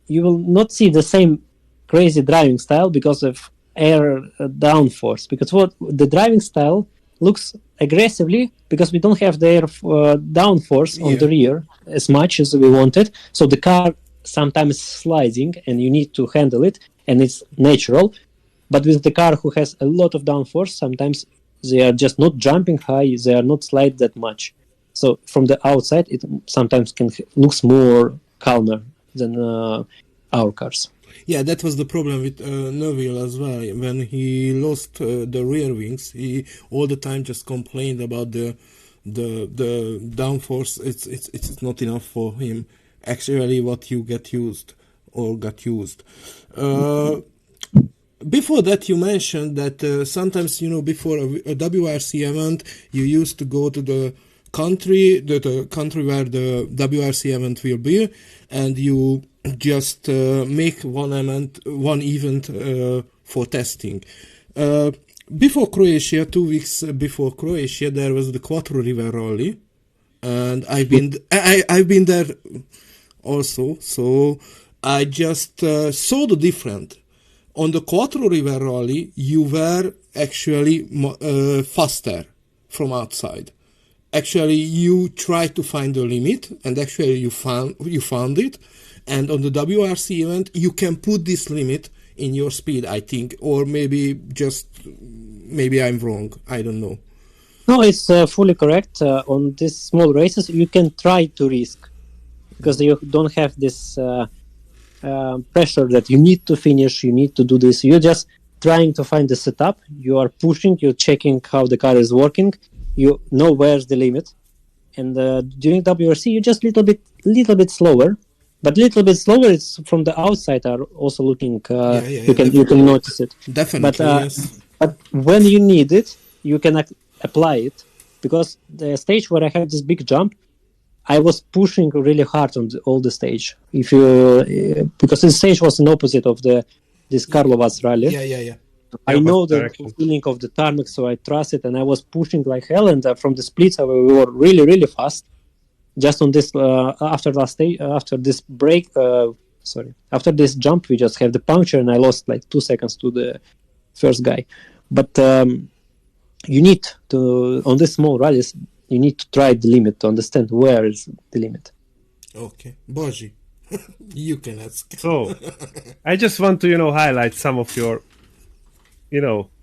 you will not see the same crazy driving style because of air downforce. Because what the driving style looks aggressively because we don't have the air downforce on the rear as much as we wanted. So the car sometimes sliding, and you need to handle it, and it's natural. But with the car who has a lot of downforce, sometimes they are just not jumping high, they are not slide that much. So from the outside, it sometimes looks more calmer than our cars. Yeah, that was the problem with Neville as well. When he lost the rear wings, he all the time just complained about the downforce. It's not enough for him. Actually, what you got used. Before that, you mentioned that sometimes, before a WRC event, you used to go to the country where the WRC event will be, and you just make one event for testing. Before Croatia, 2 weeks before Croatia, there was the Quattro River Rally, and I've been there also. So I just saw the difference. On the Quattro River Rally, you were actually faster from outside. Actually, you tried to find the limit, and actually you found it. And on the WRC event, you can put this limit in your speed, I think, or maybe I'm wrong. I don't know. No, it's fully correct. On these small races, you can try to risk because you don't have this pressure that you need to finish, you need to do this. You're just trying to find the setup. You are pushing, you're checking how the car is working. You know where's the limit. And during WRC, you're just little bit slower. But little bit slower, it's from the outside are also looking. You can notice it. Definitely, yes. But when you need it, you can apply it, because the stage where I had this big jump, I was pushing really hard on all the stage. Because the stage was an opposite of this Karlovac rally. Yeah. I know the feeling of the tarmac, so I trust it, and I was pushing like hell. And from the splits, we were really, really fast. Just on this, after this jump, we just have the puncture, and I lost like 2 seconds to the first guy. But you need to, on these small rallies, you need to try the limit to understand where is the limit. Okay, Boji, you can ask. So, I just want to, highlight some of your,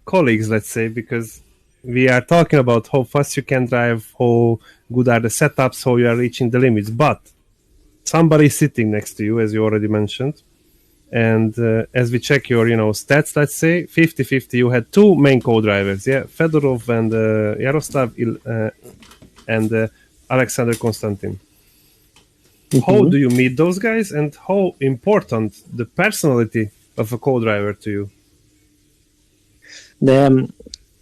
colleagues, let's say, because we are talking about how fast you can drive, how good are the setups, how you are reaching the limits. But somebody is sitting next to you, as you already mentioned. And as we check your, stats, let's say, 50-50, you had two main co-drivers, Fedorov and Yaroslav and Alexander Konstantin. Mm-hmm. How do you meet those guys, and how important the personality of a co-driver to you?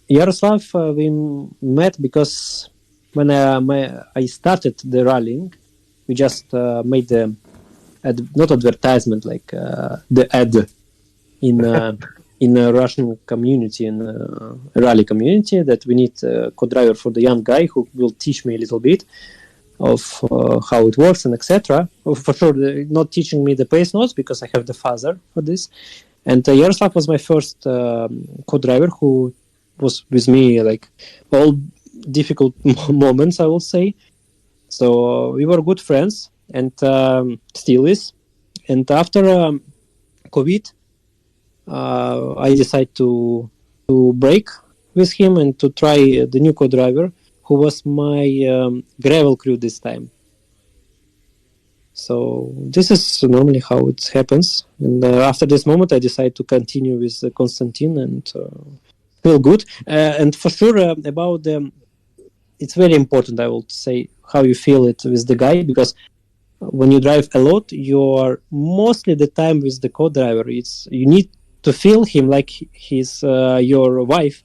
Yaroslav, we met because when I started the rallying, we just made the not advertisement, like the ad in a Russian community, in a rally community, that we need a co-driver for the young guy who will teach me a little bit of how it works and etc. For sure, not teaching me the pace notes because I have the father for this. And Yaroslav was my first co-driver who was with me like all difficult moments, I will say. So we were good friends, and still is. And after COVID, I decided to break with him and to try the new co-driver, who was my gravel crew this time. So this is normally how it happens. And after this moment, I decided to continue with Konstantin and feel good. And for sure, about the it's very important, I will say, how you feel it with the guy, because when you drive a lot, you are mostly the time with the co-driver. You need to feel him like he's your wife.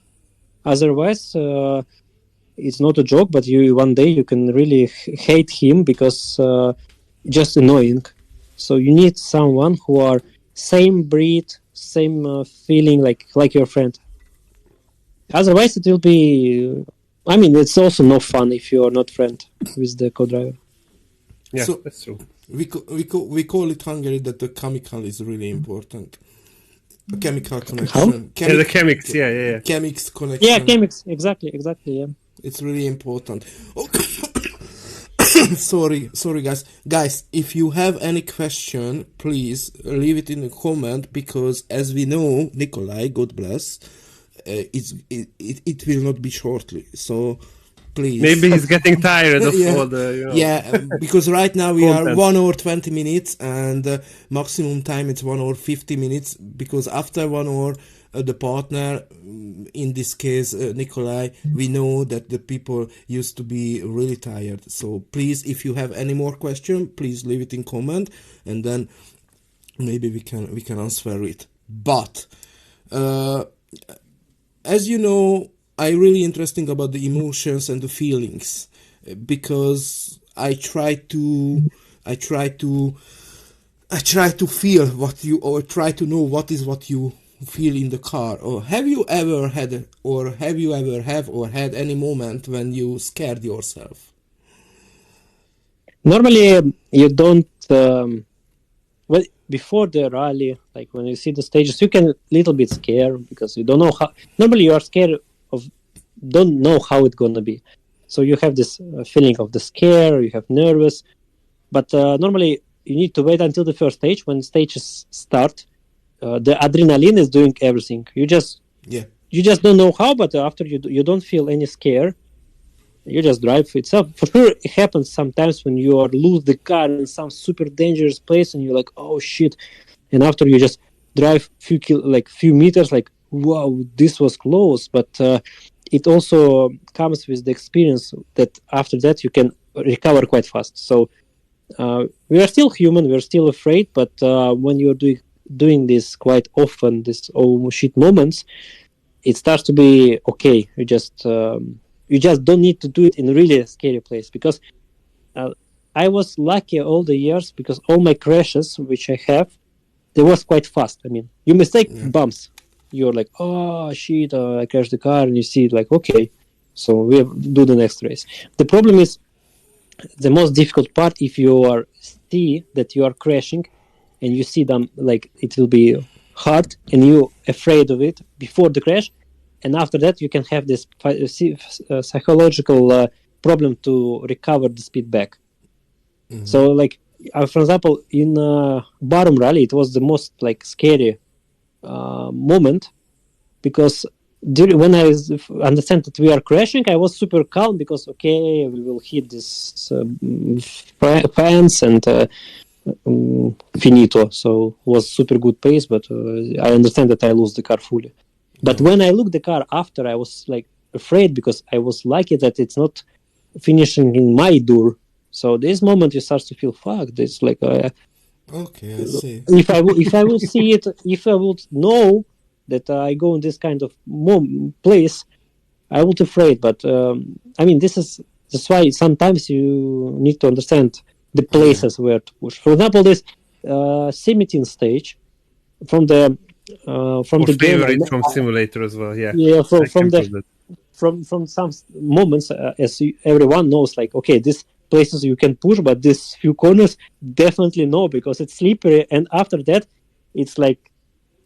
Otherwise, it's not a joke, but one day you can really hate him because just annoying. So you need someone who are same breed, same feeling like your friend. Otherwise, it will be. It's also no fun if you are not friend with the co-driver. Yeah, So- that's true. We call it Hungary that the chemical is really important. A chemical connection. Yeah, the chemics. Yeah. Chemics connection. Yeah, chemics. Exactly. Yeah. It's really important. Sorry, guys. Guys, if you have any question, please leave it in the comment, because as we know, Nikolay, God bless, it will not be shortly. So please. Maybe he's getting tired of Yeah. all the. Yeah, because right now we are Content. 1 hour 20 minutes, and maximum time it's 1 hour 50 minutes, because after 1 hour the partner, in this case Nikolay, we know that the people used to be really tired. So please, if you have any more question, please leave it in comment, and then maybe we can answer it. But as you know, I really interesting about the emotions and the feelings, because I try to feel what you, or try to know what you feel in the car. Or have you ever had any moment when you scared yourself? Normally, you don't. Well, before the rally, like when you see the stages, you can little bit scared because you don't know how. Normally, you are scared of, don't know how it's gonna be. So you have this feeling of the scare. You have nervous, but normally you need to wait until the first stage. When stages start, the adrenaline is doing everything. You just don't know how, but after you don't feel any scare. You just drive itself. For sure, it happens sometimes when you lose the car in some super dangerous place, and you're like, "Oh shit!" And after you just drive few meters, like, "Wow, this was close." But it also comes with the experience that after that you can recover quite fast. So we are still human. We are still afraid, but when you're doing this quite often, this oh shit moments, it starts to be okay. You just don't need to do it in a really scary place, because I was lucky all the years, because all my crashes which I have, they was quite fast. I mean, you mistake bumps, you're like, oh shit, I crashed the car, and you see it like, okay, so we do the next race. The problem is the most difficult part if you see that you are crashing, and you see them like it will be hard, and you're afraid of it before the crash. And after that, you can have this psychological problem to recover the speed back. Mm-hmm. So, like, for example, in Barum Rally, it was the most scary moment, because when I understand that we are crashing, I was super calm, because okay, we will hit this fence and finito. So it was super good pace, but I understand that I lose the car fully. But when I looked the car after, I was afraid, because I was lucky that it's not finishing in my door. So this moment you start to feel fucked. It's like okay, I see. If I will see it, if I would know that I go in this kind of place, I would afraid. But that's why sometimes you need to understand the places where to push. For example, this 17 stage from the game, from simulator as well. From some moments, as everyone knows, okay, these places you can push, but these few corners definitely no, because it's slippery, and after that it's like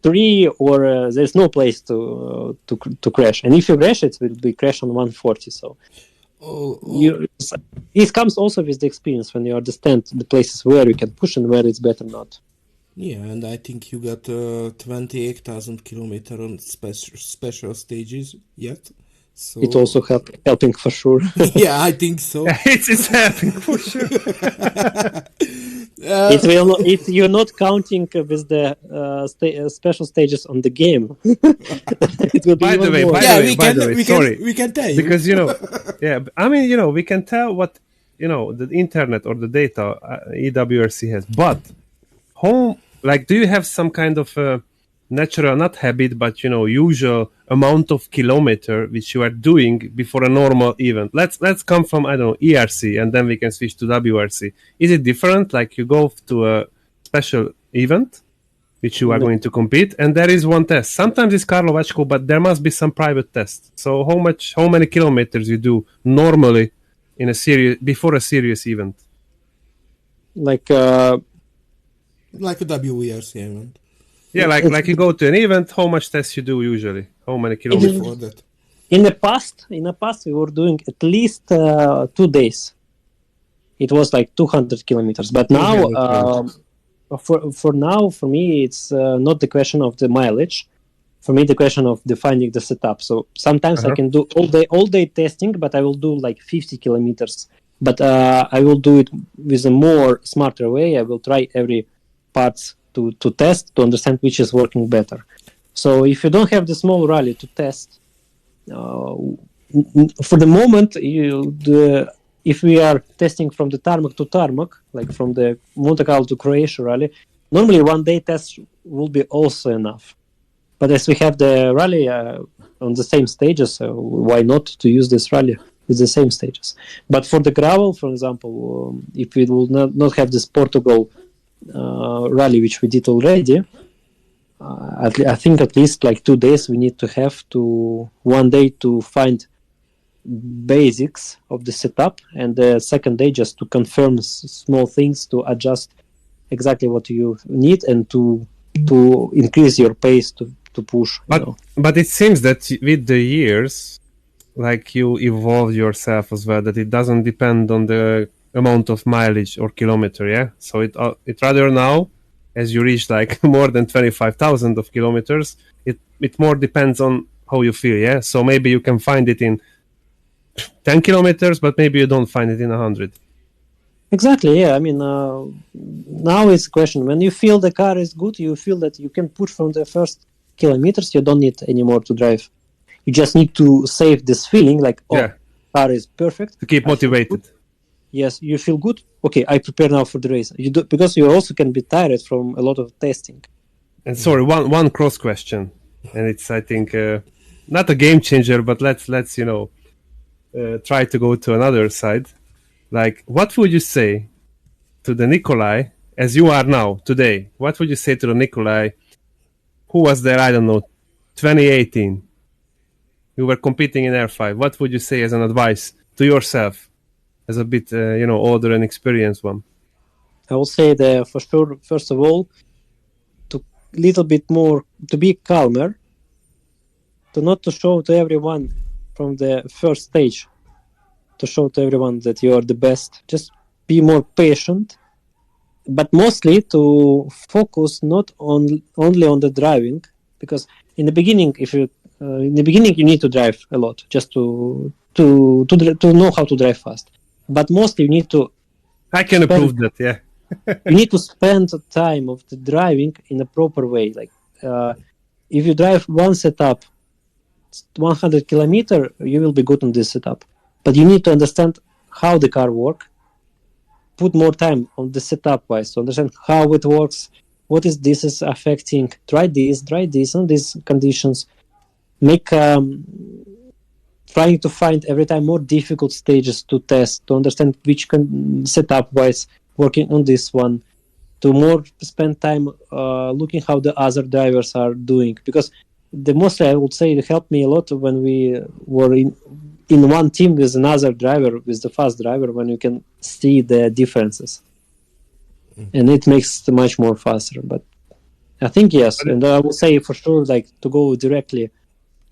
3 or there's no place to crash, and if you crash, it will be crash on 140. So it comes also with the experience, when you understand the places where you can push and where it's better not. Yeah, and I think you got 28,000 kilometers on special stages yet. So it also helping for sure. Yeah, I think so. It's helping for sure. It will not, you're not counting with the special stages on the game. It will be By the even way, more. by the way, sorry. we can tell Because I mean, we can tell what the internet or the data EWRC has, but do you have some kind of natural, not habit, but usual amount of kilometer which you are doing before a normal event? Let's come from, I don't know, ERC, and then we can switch to WRC. Is it different? Like you go to a special event which you are going to compete, and there is one test. Sometimes it's Karlovačko, but there must be some private test. So how many kilometers you do normally before a serious event? Like a WERC event. Yeah, like you go to an event, how much tests you do usually? How many kilometers? For that? In the past, we were doing at least 2 days. It was like 200 kilometers. But now, for me, it's not the question of the mileage. For me, the question of defining the setup. So sometimes I can do all day testing, but I will do like 50 kilometers. But I will do it with a more smarter way. I will try every parts to test, to understand which is working better. So if you don't have the small rally to test, for the moment, if we are testing from the Tarmac to Tarmac, like from the Monte Carlo to Croatia rally, normally 1 day test will be also enough. But as we have the rally on the same stages, why not to use this rally with the same stages? But for the gravel, for example, if we will not have this Portugal rally, which we did already, I think at least like 2 days we need to have to 1 day to find basics of the setup, and the second day just to confirm small things, to adjust exactly what you need, and to increase your pace to push. But it seems that with the years, like you evolve yourself as well, that it doesn't depend on the amount of mileage or kilometer, yeah? So it rather now, as you reach like more than 25,000 of kilometers, it more depends on how you feel, yeah? So maybe you can find it in 10 kilometers, but maybe you don't find it in 100. Exactly, yeah. I mean, now it's a question. When you feel the car is good, you feel that you can push from the first kilometers, you don't need any more to drive. You just need to save this feeling like, car is perfect. To keep motivated. Yes, you feel good. Okay, I prepare now for the race. Because you also can be tired from a lot of testing. And sorry, one cross question, and it's, I think, not a game changer, but let's try to go to another side. Like, what would you say to the Nikolay, as you are now, today? What would you say to the Nikolay who was there, I don't know, 2018? You were competing in R5. What would you say as an advice to yourself, as a bit, older and experienced one? I will say that for sure, first of all, to be calmer, not to show to everyone from the first stage, to show to everyone that you are the best. Just be more patient, but mostly to focus not only on the driving, because in the beginning, you need to drive a lot just to know how to drive fast. But mostly you need to. I can approve that. Yeah. You need to spend time of the driving in a proper way. Like if you drive one setup 100 kilometer, you will be good on this setup. But you need to understand how the car works. Put more time on the setup wise to understand how it works, what this is affecting. Try this on these conditions. Make trying to find every time more difficult stages to test, to understand which setup wise working on this one, to more spend time looking how the other drivers are doing, because mostly I would say it helped me a lot when we were in one team with another driver, with the fast driver, when you can see the differences, and it makes it much more faster. But I think yes, and I would say for sure, like to go directly.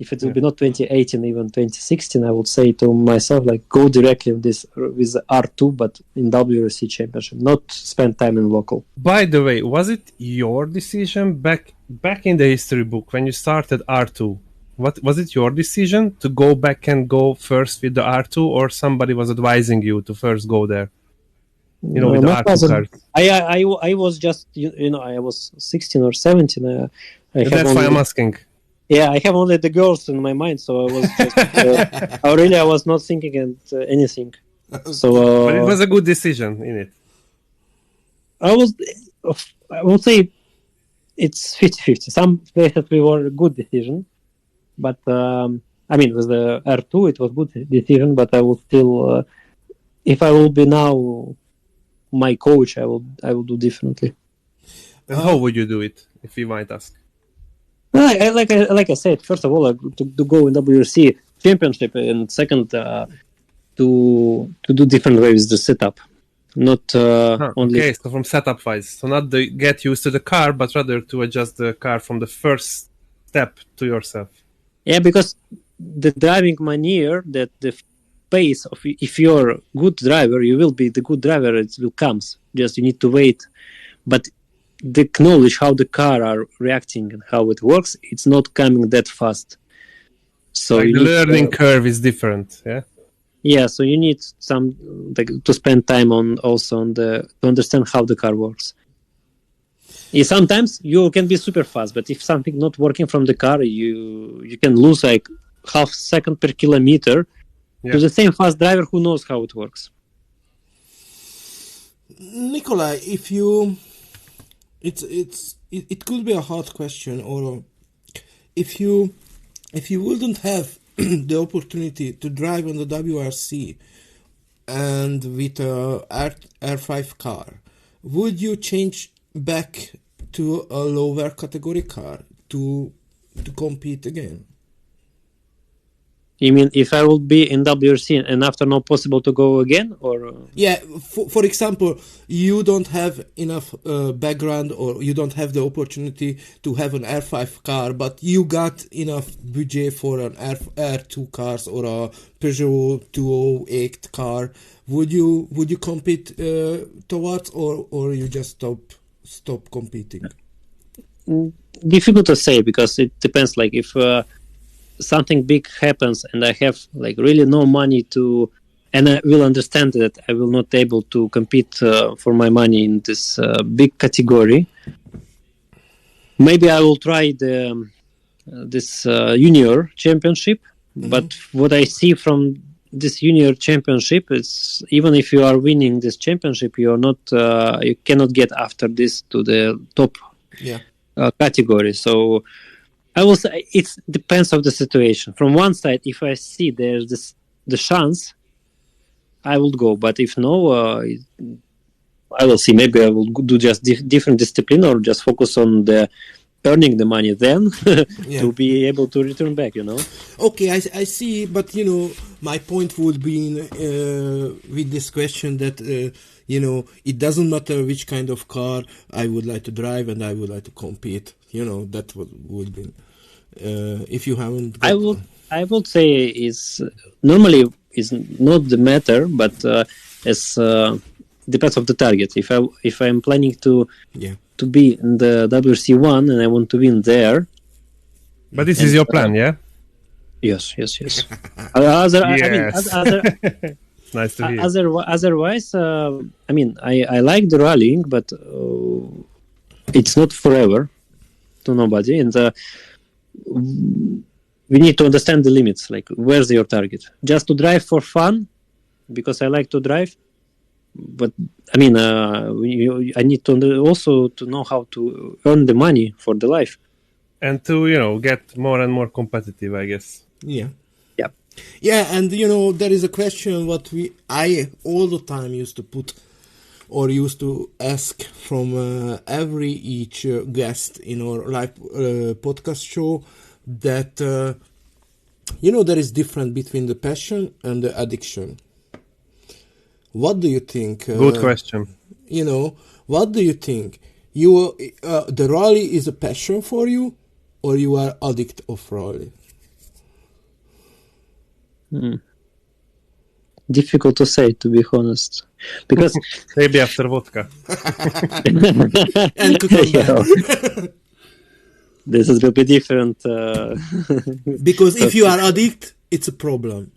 If it will be not 2018, even 2016, I would say to myself, like, go directly with R2, but in WRC Championship, not spend time in local. By the way, was it your decision back in the history book when you started R2? What was it your decision to go back and go first with the R2, or somebody was advising you to first go there? with the R2 cars. I was just I was 16 or 17. That's why I'm asking. Yeah, I have only the girls in my mind, so I was just I was not thinking anything. So, but it was a good decision in it. I would say it's 50-50. Some places we were a good decision, but with the R2 it was good decision. But I would still, if I will be now my coach, I will do differently. And how would you do it, if you might ask? Like I said, first of all, to go in WRC championship, and second, to do different ways the setup. Not only. Okay, so from setup wise, so not get used to the car, but rather to adjust the car from the first step to yourself. Yeah, because the driving maneuver, that the pace of, if you're a good driver, you will be the good driver. It will come. Just you need to wait, but the knowledge how the car are reacting and how it works, it's not coming that fast. So the learning curve is different. Yeah. Yeah, so you need some to spend time to understand how the car works. Yeah, sometimes you can be super fast, but if something not working from the car, you can lose like half second per kilometer to the same fast driver who knows how it works. Nikolay, it could be a hard question, or if you wouldn't have the opportunity to drive on the WRC and with a R5 car, would you change back to a lower category car to compete again? You mean if I will be in WRC and after not possible to go again, or? Yeah, for example, you don't have enough background, or you don't have the opportunity to have an R5 car, but you got enough budget for an R2 cars or a Peugeot 208 car. Would you compete towards, or you just stop competing? Difficult to say, because it depends. Like if something big happens and I have like really no money to, and I will understand that I will not able to compete for my money in this big category, maybe I will try this junior championship. Mm-hmm. But what I see from this junior championship is, even if you are winning this championship, you are not you cannot get after this to the top category. So I will say it depends on the situation. From one side, if I see there's the chance, I will go. But if no, I will see. Maybe I will do just different discipline, or just focus on the earning the money then to be able to return back. Okay, I see. But my point would be with this question that it doesn't matter which kind of car I would like to drive, and I would like to compete. That would be. If you haven't, I would say is normally is not the matter, but as depends of the target. If I'm planning to be in the WRC1 and I want to win there, but this is your plan, yeah? Yes. Other, yes. Nice to hear. Otherwise, I like the rallying, but it's not forever to nobody, and we need to understand the limits. Like, where's your target? Just to drive for fun, because I like to drive. But I need to also to know how to earn the money for the life, and to get more and more competitive, I guess. Yeah, and there is a question what I all the time used to put or used to ask from each guest in our live podcast show, that there is difference between the passion and the addiction. What do you think? Good question. What do you think? You the rally is a passion for you, or you are addict of rally? Difficult to say, to be honest, because maybe after vodka and this is will be different. Because if you are addict, it's a problem.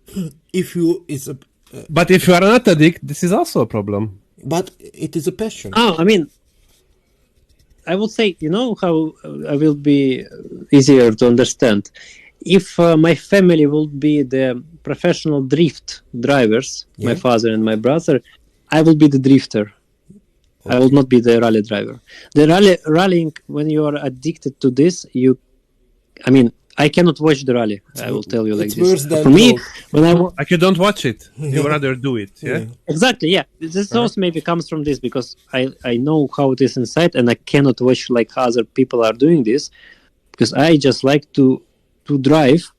But if you are not addict, this is also a problem. But it is a passion. Oh, I mean, I would say, you know how I will be easier to understand. If my family will be the professional drift drivers, my father and my brother, I will be the drifter. I will not be the rally driver. The rallying, when you are addicted to this, I cannot watch the rally. I will tell you like this. For me, when like you don't watch it, you rather do it. Yeah, exactly. Yeah, this also maybe comes from this because I know how it is inside, and I cannot watch like other people are doing this because I just like to drive,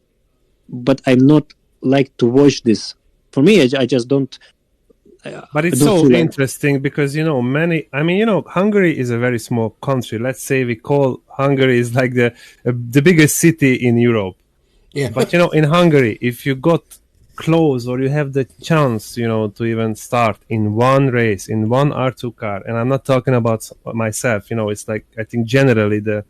but I'm not like to watch this. For me, I just don't. But it's so interesting because, you know, Hungary is a very small country. Let's say we call Hungary is like the biggest city in Europe. Yeah. But, you know, in Hungary, if you got close or you have the chance, you know, to even start in one race, in one R2 car, and I'm not talking about myself, you know, it's like, I think generally the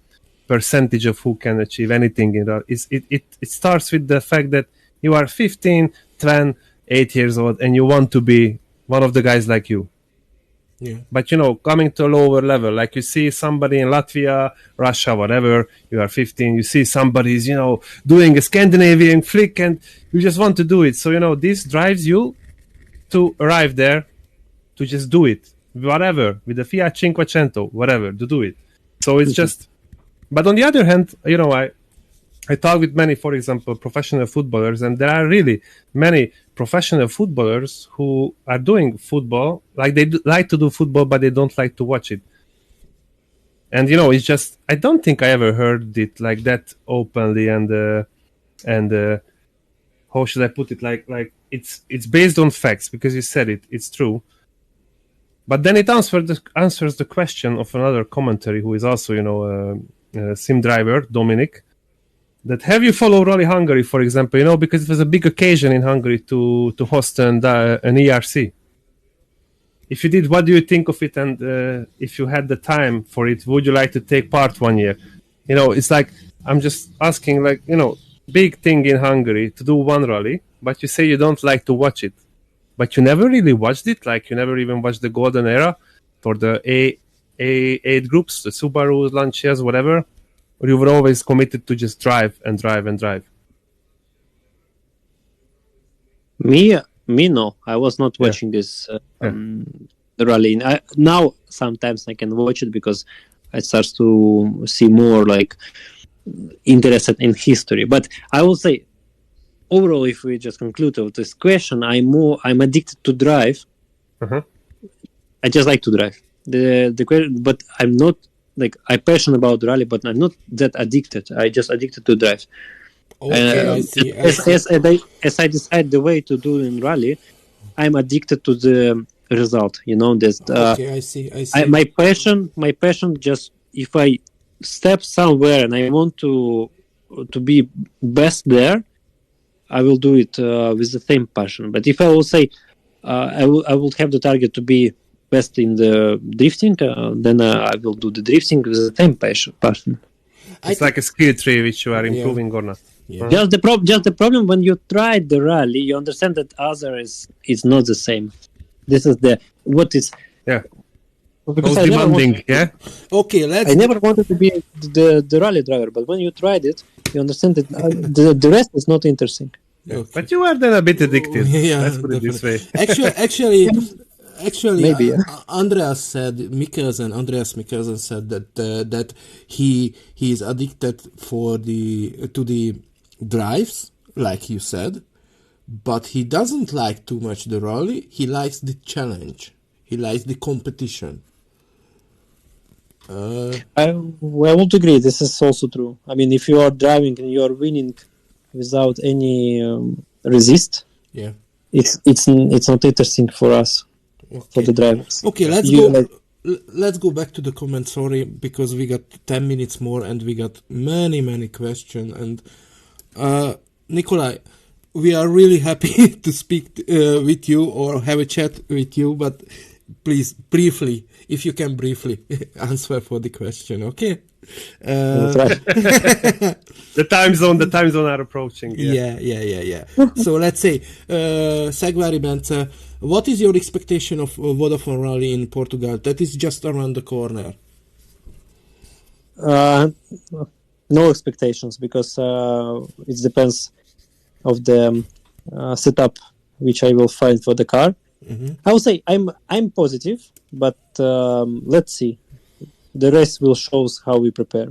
percentage of who can achieve anything in that is it starts with the fact that you are 15, 10, 8 years old and you want to be one of the guys like you. Yeah. But, you know, coming to a lower level, like you see somebody in Latvia, Russia, whatever, you are 15, you see somebody's, you know, doing a Scandinavian flick and you just want to do it. So, you know, this drives you to arrive there, to just do it, whatever, with the Fiat Cinquecento, whatever, to do it. So it's just, but on the other hand, you know, I talk with many, for example, professional footballers, and there are really many professional footballers who are doing football, like they like to do football, but they don't like to watch it. And, you know, it's just, I don't think I ever heard it like that openly and how should I put it? Like it's based on facts because you said it, it's true. But then it answers the question of another commentary who is also, you know, a sim driver, Dominic, that have you followed Rally Hungary, for example, you know, because it was a big occasion in Hungary to host an ERC. If you did, what do you think of it? And if you had the time for it, would you like to take part one year? You know, it's like, I'm just asking, like, you know, big thing in Hungary to do one rally, but you say you don't like to watch it. But you never really watched it, like you never even watched the golden era for the A8 groups, the Subaru, Lancias, whatever. Or you were always committed to just drive and drive and drive? Me, no. I was not watching this the rally. Now, sometimes I can watch it because I start to see more like interested in history. But I will say, overall, if we just conclude with this question, I'm addicted to drive. I just like to drive. But I'm not. Like, I'm passionate about rally, but I'm not that addicted. I just addicted to drive. Okay, I see. As I decide the way to do in rally, I'm addicted to the result. You know, okay, I see. My passion. Just if I step somewhere and I want to be best there, I will do it with the same passion. But if I will say I will have the target to be best in the drifting, then I will do the drifting with the same passion. It's like a skill tree which you are improving or not. Yeah. Just the problem when you try the rally, you understand that other is not the same. This is what is. Yeah. Because I demanding, Okay, I never wanted to be the rally driver, but when you tried it, you understand that the rest is not interesting. Okay. But you are then a bit addicted. Let's put it this way. Actually, maybe, Andreas Mikkelsen said that he is addicted to the drives, like you said, but he doesn't like too much the rally. He likes the challenge. He likes the competition. I would agree. This is also true. I mean, if you are driving and you are winning without any resist, it's not interesting for us. Okay. For the drivers. Okay, let's go back to the comment. Sorry, because we got 10 minutes more and we got many questions. And Nikolay, we are really happy to speak with you or have a chat with you. But please, briefly, if you can briefly answer for the question, okay? The time zone are approaching. Yeah. So let's say, Szegvári Bence, what is your expectation of Vodafone Rally in Portugal? That is just around the corner. No expectations, because it depends of the setup which I will find for the car. I would say I'm positive, but let's see. The rest will show how we prepare.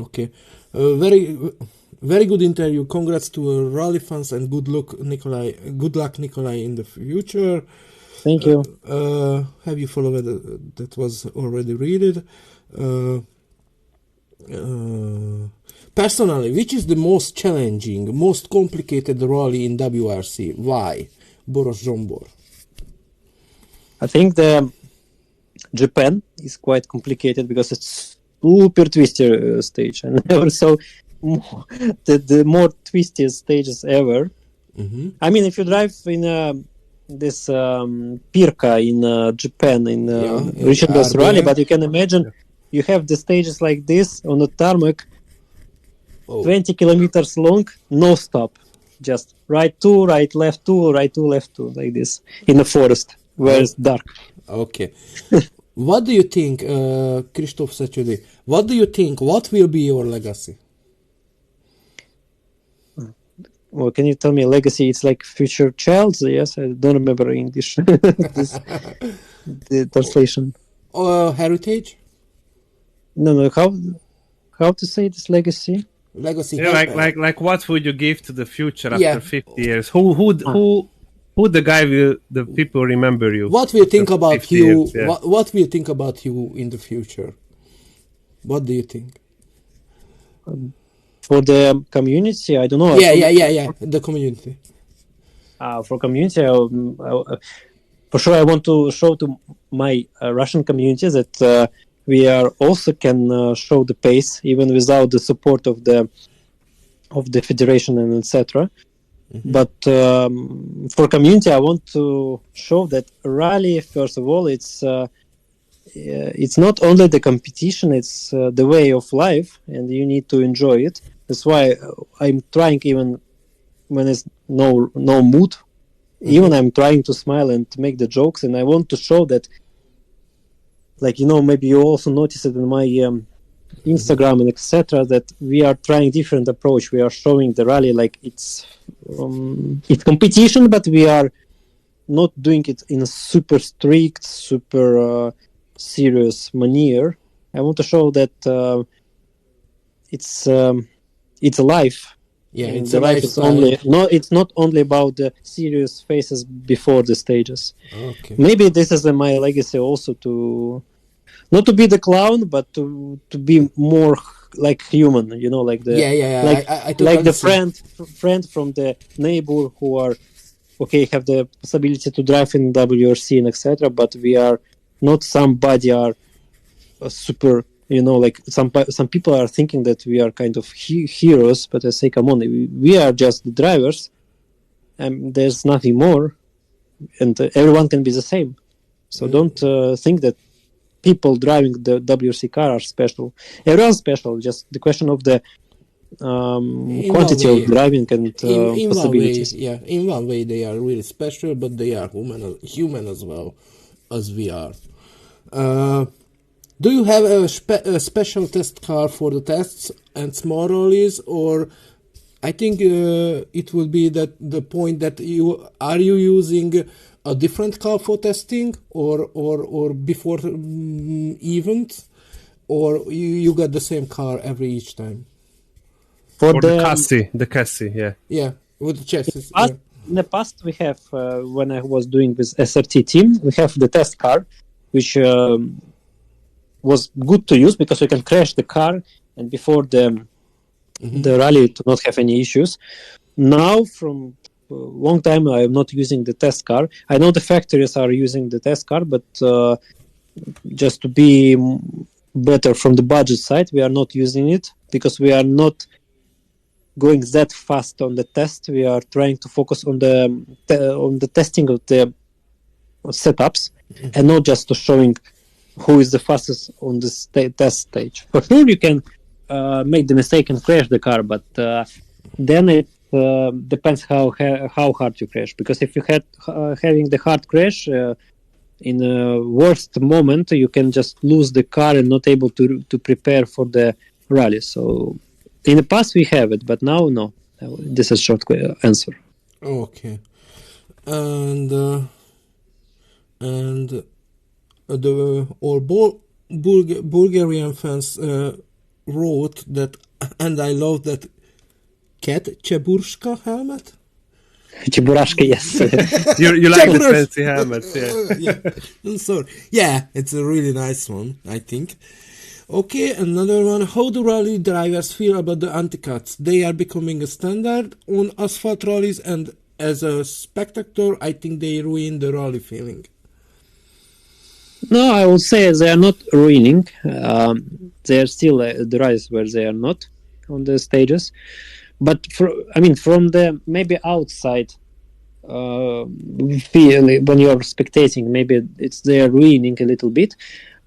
Okay, very good interview. Congrats to rally fans and good luck, Nikolay. Good luck, Nikolay, in the future. Thank you. Have you followed that was already read? Personally, which is the most challenging, most complicated rally in WRC? Why? Boros Zsombor. I think the Japan is quite complicated because it's super twisty stage, and never saw the more twisty stages ever. I mean, if you drive in this Pirka in Japan in Richard's Rally, but you can imagine you have the stages like this on the tarmac, 20 kilometers long, no stop, just right two, right left two, right two, left two, like this in the forest where it's dark. Okay. What do you think, Christoph Secsődi, what do you think, what will be your legacy? Well, can you tell me legacy? It's like future child? Yes, I don't remember English. The translation. Heritage? No, how to say this legacy? Legacy. Yeah, like what would you give to the future after 50 years? Who the guy will the people remember you? What will think about you? Years, yeah. What will think about you in the future? What do you think? For the community, I don't know. Yeah. The community. For community, for sure, I want to show to my Russian community that we are also can show the pace even without the support of the federation and etc. But for community, I want to show that rally, first of all, it's not only the competition, it's the way of life, and you need to enjoy it. That's why I'm trying, even when there's no mood, even I'm trying to smile and to make the jokes, and I want to show that, like, maybe you also notice it in my Instagram and etc., that we are trying different approach. We are showing the rally like it's competition, but we are not doing it in a super strict, super serious manner. I want to show that it's a life. Yeah, and it's the a life is lifestyle. it's not only about the serious faces before the stages. Okay. Maybe this is my legacy also, to not to be the clown, but to be more like human, like the I totally like the see. friend from the neighbor who are have the possibility to drive in WRC and etc. But we are not somebody are super, like some people are thinking that we are kind of heroes, but I say, come on, we are just the drivers, and there's nothing more, and everyone can be the same. So don't think that people driving the WRC car are special. Everyone's special. Just the question of the quantity of driving and possibilities. In one way they are really special, but they are human as well as we are. Do you have a special test car for the tests and small rallies, or I think it will be that the point that you using a different car for testing or before event, or you got the same car each time? For the chassis, yeah, with the chassis. In the past, we have when I was doing with SRT team, we have the test car, which was good to use because we can crash the car and before the rally to not have any issues. Now, from a long time, I am not using the test car. I know the factories are using the test car, but just to be better from the budget side, we are not using it because we are not going that fast on the test. We are trying to focus on the testing of the setups and not just to showing who is the fastest on this test stage. For sure, you can make the mistake and crash the car, but then it depends how hard you crash. Because if you had having the hard crash in a worst moment, you can just lose the car and not able to prepare for the rally. So in the past we have it, but now no. This is short answer. Okay, and the Bulgarian fans wrote that, and I love that cat Cheburshka helmet. Cheburashka, yes. You like the fancy helmets, yeah. I'm sorry. Yeah, it's a really nice one, I think. Okay, another one. How do rally drivers feel about the anti-cuts? They are becoming a standard on asphalt rallies, and as a spectator, I think they ruin the rally feeling. No, I would say they are not ruining. They are still the rallies where they are not on the stages. But from the maybe outside feel when you're spectating, maybe they are ruining a little bit.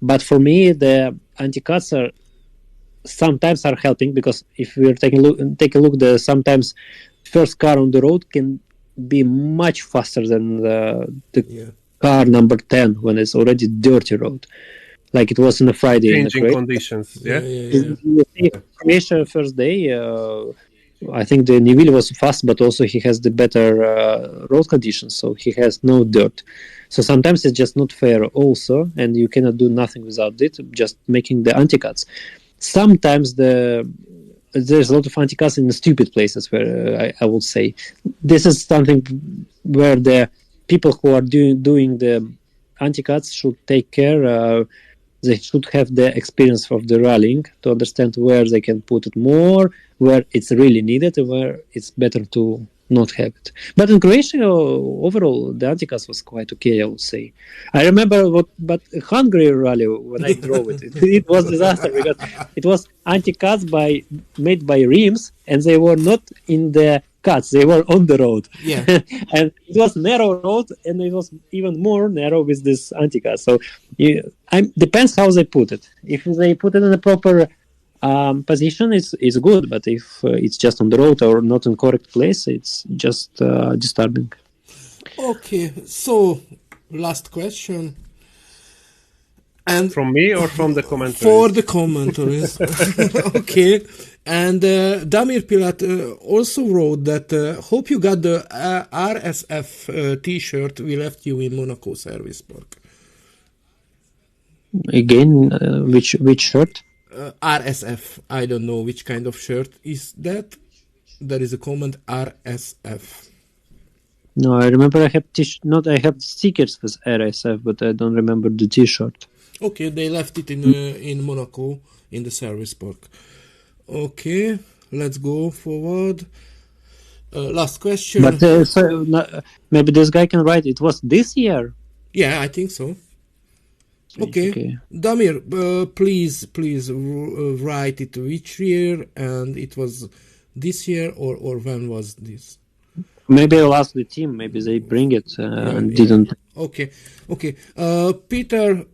But for me, the anti-cuts are sometimes helping, because if we're take a look, sometimes first car on the road can be much faster than the car number 10 when it's already dirty road, like it was on a Friday. Changing conditions, Croatia first day. I think the Neville was fast, but also he has the better road conditions, so he has no dirt. So sometimes it's just not fair also, and you cannot do nothing without it, just making the anti-cuts. Sometimes there's a lot of anti-cuts in the stupid places where I would say this is something where the people who are doing the anti-cuts should take care. They should have the experience of the rallying to understand where they can put it more, where it's really needed, and where it's better to not have it. But in Croatia, overall, the anti-cuts was quite okay, I would say. I remember but Hungary rally, when I drove it, it was disaster, because it was anti-cuts made by rims, and they were not in the cuts, they were on the road. Yeah. And it was narrow road, and it was even more narrow with this anti-cut. So depends how they put it. If they put it in the proper position, it's good, but if it's just on the road or not in correct place, it's just disturbing. Okay, so last question. And from me or from the commentaries? For the commentaries. Okay. And Damir Pilat also wrote that hope you got the RSF t-shirt we left you in Monaco Service Park. Again, which shirt? RSF. I don't know which kind of shirt is that. There is a comment RSF. No, I remember I have stickers with RSF, but I don't remember the t-shirt. Okay, they left it in Monaco in the service park. Okay, let's go forward. Last question. But maybe this guy can write. It was this year. Yeah, I think so. Okay. Damir, please write it which year, and it was this year or when was this? Maybe I'll ask the team. Maybe they bring it and didn't. Okay. Peter,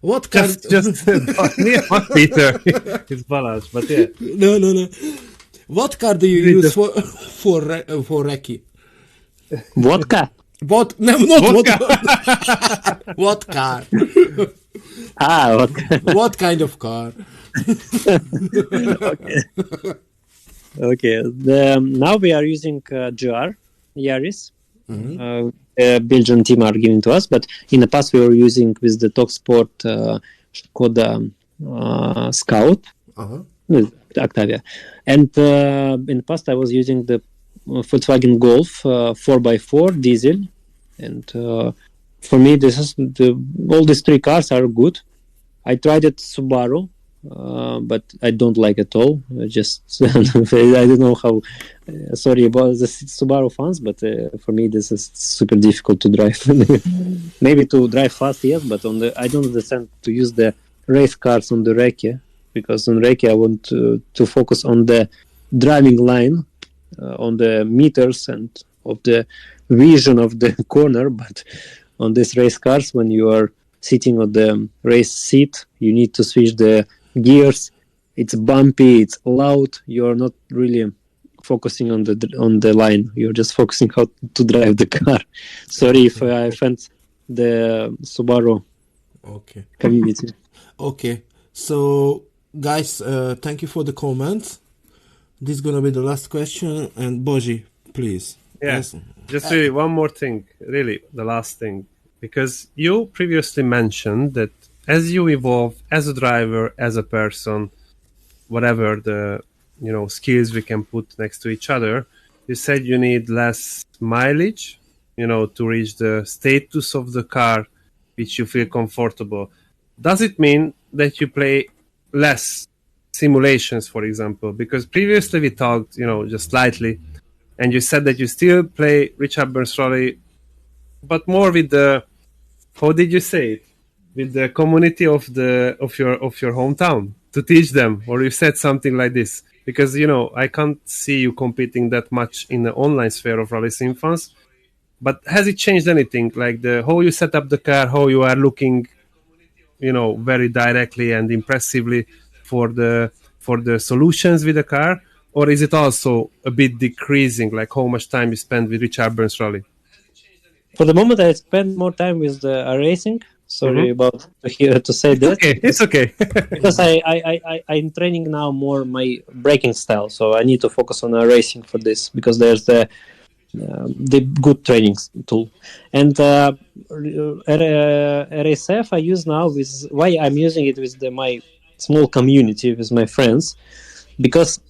what car? Just not Peter. It's Balázs, but yeah. No. What car do you use for recce? Vodka. What? No, not vodka. What car? Vodka. What kind of car? Okay. Now we are using GR Yaris. Mm-hmm. The Belgian team are giving to us, but in the past we were using with the Talksport Skoda Scout with Octavia, and in the past I was using the Volkswagen Golf 4x4 diesel, and for me this is all these three cars are good. I tried it Subaru, but I don't like it at all. I don't know how. Sorry about the Subaru fans, but for me this is super difficult to drive. Maybe to drive fast, yes, but I don't understand to use the race cars on the recce, because on recce I want to focus on the driving line, on the meters and of the vision of the corner. But on these race cars, when you are sitting on the race seat. You need to switch the gears. It's bumpy, it's loud. You're not really focusing on the line. You're just focusing how to drive the car. Sorry if I offend the Subaru community. Okay, so guys, thank you for the comments. This is gonna be the last question, and Boji, please. Yeah, Yes. just really one more thing, really the last thing, because you previously mentioned that as you evolve as a driver, as a person, whatever the skills we can put next to each other, you said you need less mileage, to reach the status of the car which you feel comfortable. Does it mean that you play less simulations, for example? Because previously we talked, just slightly, and you said that you still play Richard Burns Rally, but more with the, how did you say it, with the community of your hometown, to teach them, or you said something like this. Because I can't see you competing that much in the online sphere of Rally Sim fans. But has it changed anything, like the how you set up the car, how you are looking, very directly and impressively for the solutions with the car, or is it also a bit decreasing, like how much time you spend with Richard Burns Rally? For the moment, I spend more time with the racing. Sorry about to say that. Okay, it's okay. Because I'm training now more my braking style, so I need to focus on racing for this, because there's the good training tool. And RSF I use now with, why I'm using it with my small community, with my friends, because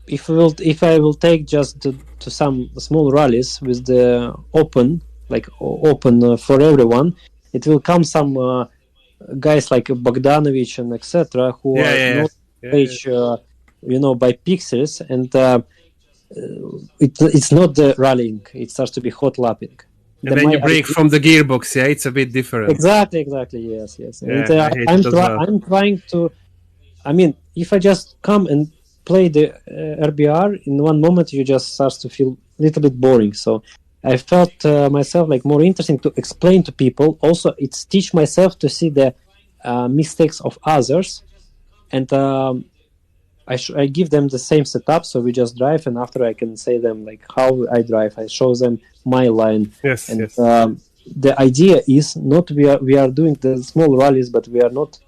if I will take just to some small rallies with the open for everyone, it will come some guys like Bogdanovich and etc. who are not stage, by pixels, and it's not the rallying. It starts to be hot lapping. And then you break from the gearbox. Yeah, it's a bit different. Exactly. Yes. Yeah, and I'm trying to. I mean, if I just come and play the RBR, in one moment you just start to feel a little bit boring. So I felt myself like more interesting to explain to people. Also, it's teach myself to see the mistakes of others, and I give them the same setup. So we just drive, and after I can say them like how I drive. I show them my line. Yes. The idea is not we are doing the small rallies, but we are not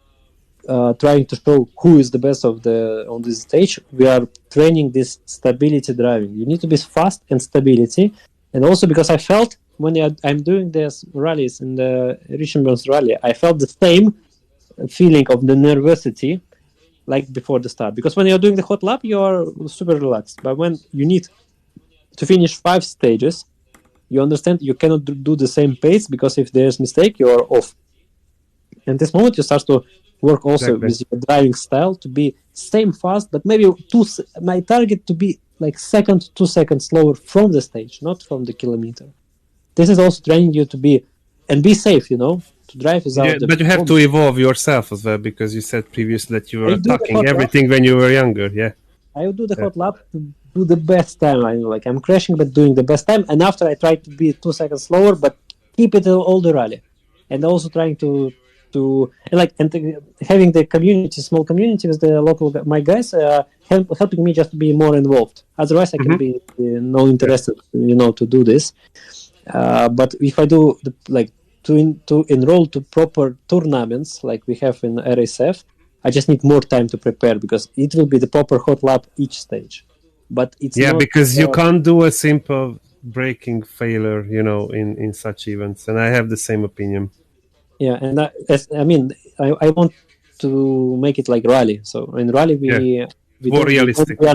trying to show who is the best on this stage. We are training this stability driving. You need to be fast and stability. And also because I felt when I'm doing these rallies in the Richard Burns Rally, I felt the same feeling of the nervosity like before the start. Because when you're doing the hot lap, you are super relaxed. But when you need to finish 5 stages, you understand you cannot do the same pace, because if there's mistake, you are off. And this moment you start to work also with your driving style to be same fast, but maybe my target to be like 2 seconds slower from the stage, not from the kilometer. This is also training you to be safe, to drive without. But you have to evolve yourself as well, because you said previously that you were attacking everything when you were younger. Yeah, I would do the hot lap to do the best time. I'm crashing, but doing the best time. And after I try to be 2 seconds slower, but keep it all the rally, and also trying to having the community, small community with the local my guys, helping me just to be more involved. Otherwise, I can be no interested, to do this. But if I do to enroll to proper tournaments like we have in RSF, I just need more time to prepare, because it will be the proper hot lap each stage. But it's not, because you can't do a simple braking failure, in such events, and I have the same opinion. Yeah, and I want to make it like rally. So in rally, more realistic. We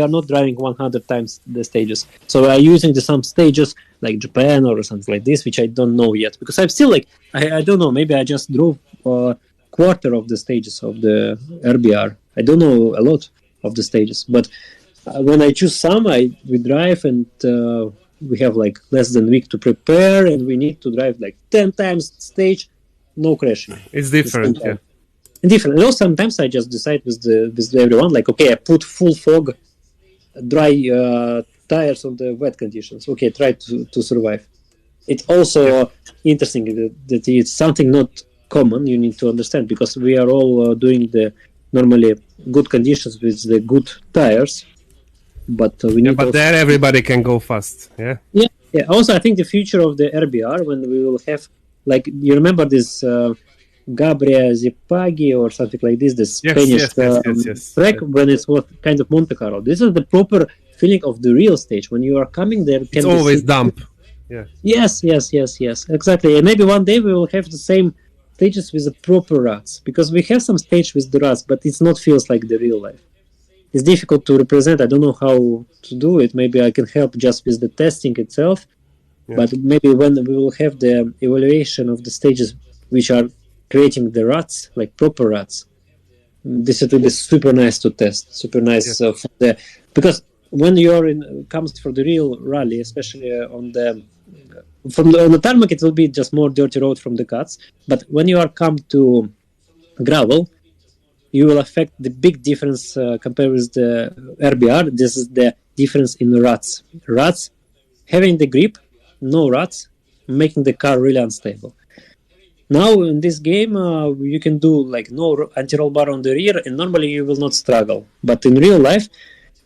are not driving 100 times the stages. So we are using some stages like Japan or something like this, which I don't know yet, because I'm still I don't know. Maybe I just drove a quarter of the stages of the RBR. I don't know a lot of the stages, but when I choose some, we drive, and we have less than a week to prepare, and we need to drive 10 times stage, no crashing. It's different, yeah. Different. And sometimes I just decide with everyone, okay, I put full fog, dry tires on the wet conditions. Okay, try to survive. it's also interesting that it's something not common. You need to understand because we are all doing the normally good conditions with the good tires, but we need. But also there everybody can go fast. Yeah. Also, I think the future of the RBR when we will have like you remember this Gryazin or something like this, the Spanish track when it was kind of Monte Carlo. This is the proper feeling of the real stage when you are coming there. It's always dump. Yeah. Yes, exactly. And maybe one day we will have the same stages with the proper ruts because we have some stage with the ruts, but it's not feels like the real life. It's difficult to represent. I don't know how to do it. Maybe I can help just with the testing itself. Yeah. But maybe when we will have the evaluation of the stages which are creating the ruts, like proper ruts, this will be super nice to test. Super nice because when you're comes for the real rally, especially on the tarmac, it will be just more dirty road from the cuts. But when you are come to gravel, you will affect the big difference compared with the RBR. This is the difference in the ruts. Ruts having the grip, no ruts, making the car really unstable. Now in this game, you can do like no anti-roll bar on the rear, and normally you will not struggle. But in real life,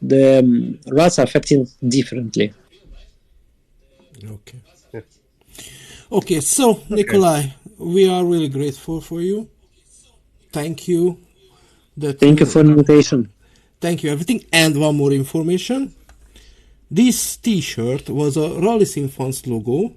the ruts are affecting differently. Okay. So Nikolay, we are really grateful for you. Thank you. Thank you for the invitation. Thank you, everything. And one more information. This T-shirt was a Rally Fans logo.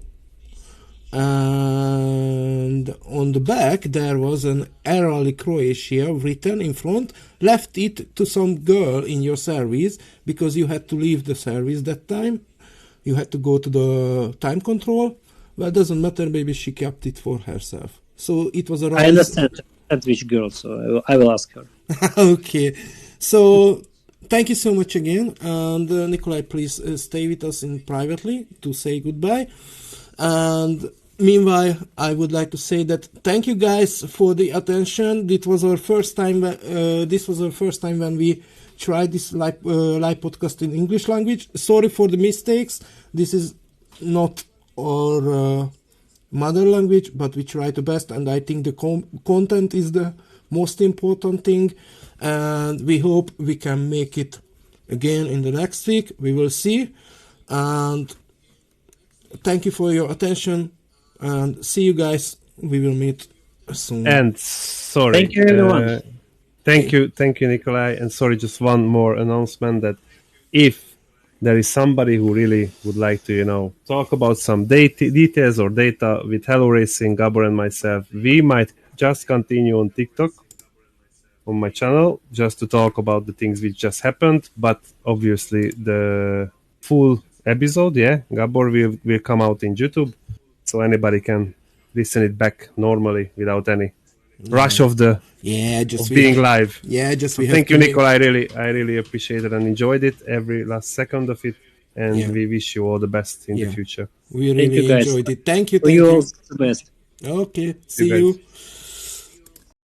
And on the back there was an Air Rally Croatia written in front. Left it to some girl in your service because you had to leave the service that time. You had to go to the time control. Well, it doesn't matter, maybe she kept it for herself. So it was a Rally. I understand which girl, so I will ask her. Okay, so thank you so much again, and Nikolay, please stay with us in privately to say goodbye. And meanwhile, I would like to say that thank you guys for the attention. This was our first time. When we tried this live podcast in English language. Sorry for the mistakes. This is not our mother language, but we try the best, and I think the content is the most important thing, and we hope we can make it again in the next week. We will see, and thank you for your attention, and see you guys. We will meet soon. And sorry, thank you everyone. Thank you, Nikolay, and sorry, just one more announcement that if there is somebody who really would like to, talk about some details or data with Hello Racing, Gabor and myself, we might just continue on TikTok on my channel just to talk about the things which just happened. But obviously the full episode, Gabor will come out in YouTube, so anybody can listen it back normally without any rush of the being live. Thank you, Nikolay. I really appreciate it and enjoyed it, every last second of it, and we wish you all the best in the future. We really enjoyed it. Thank you. You all the best. Okay, see you.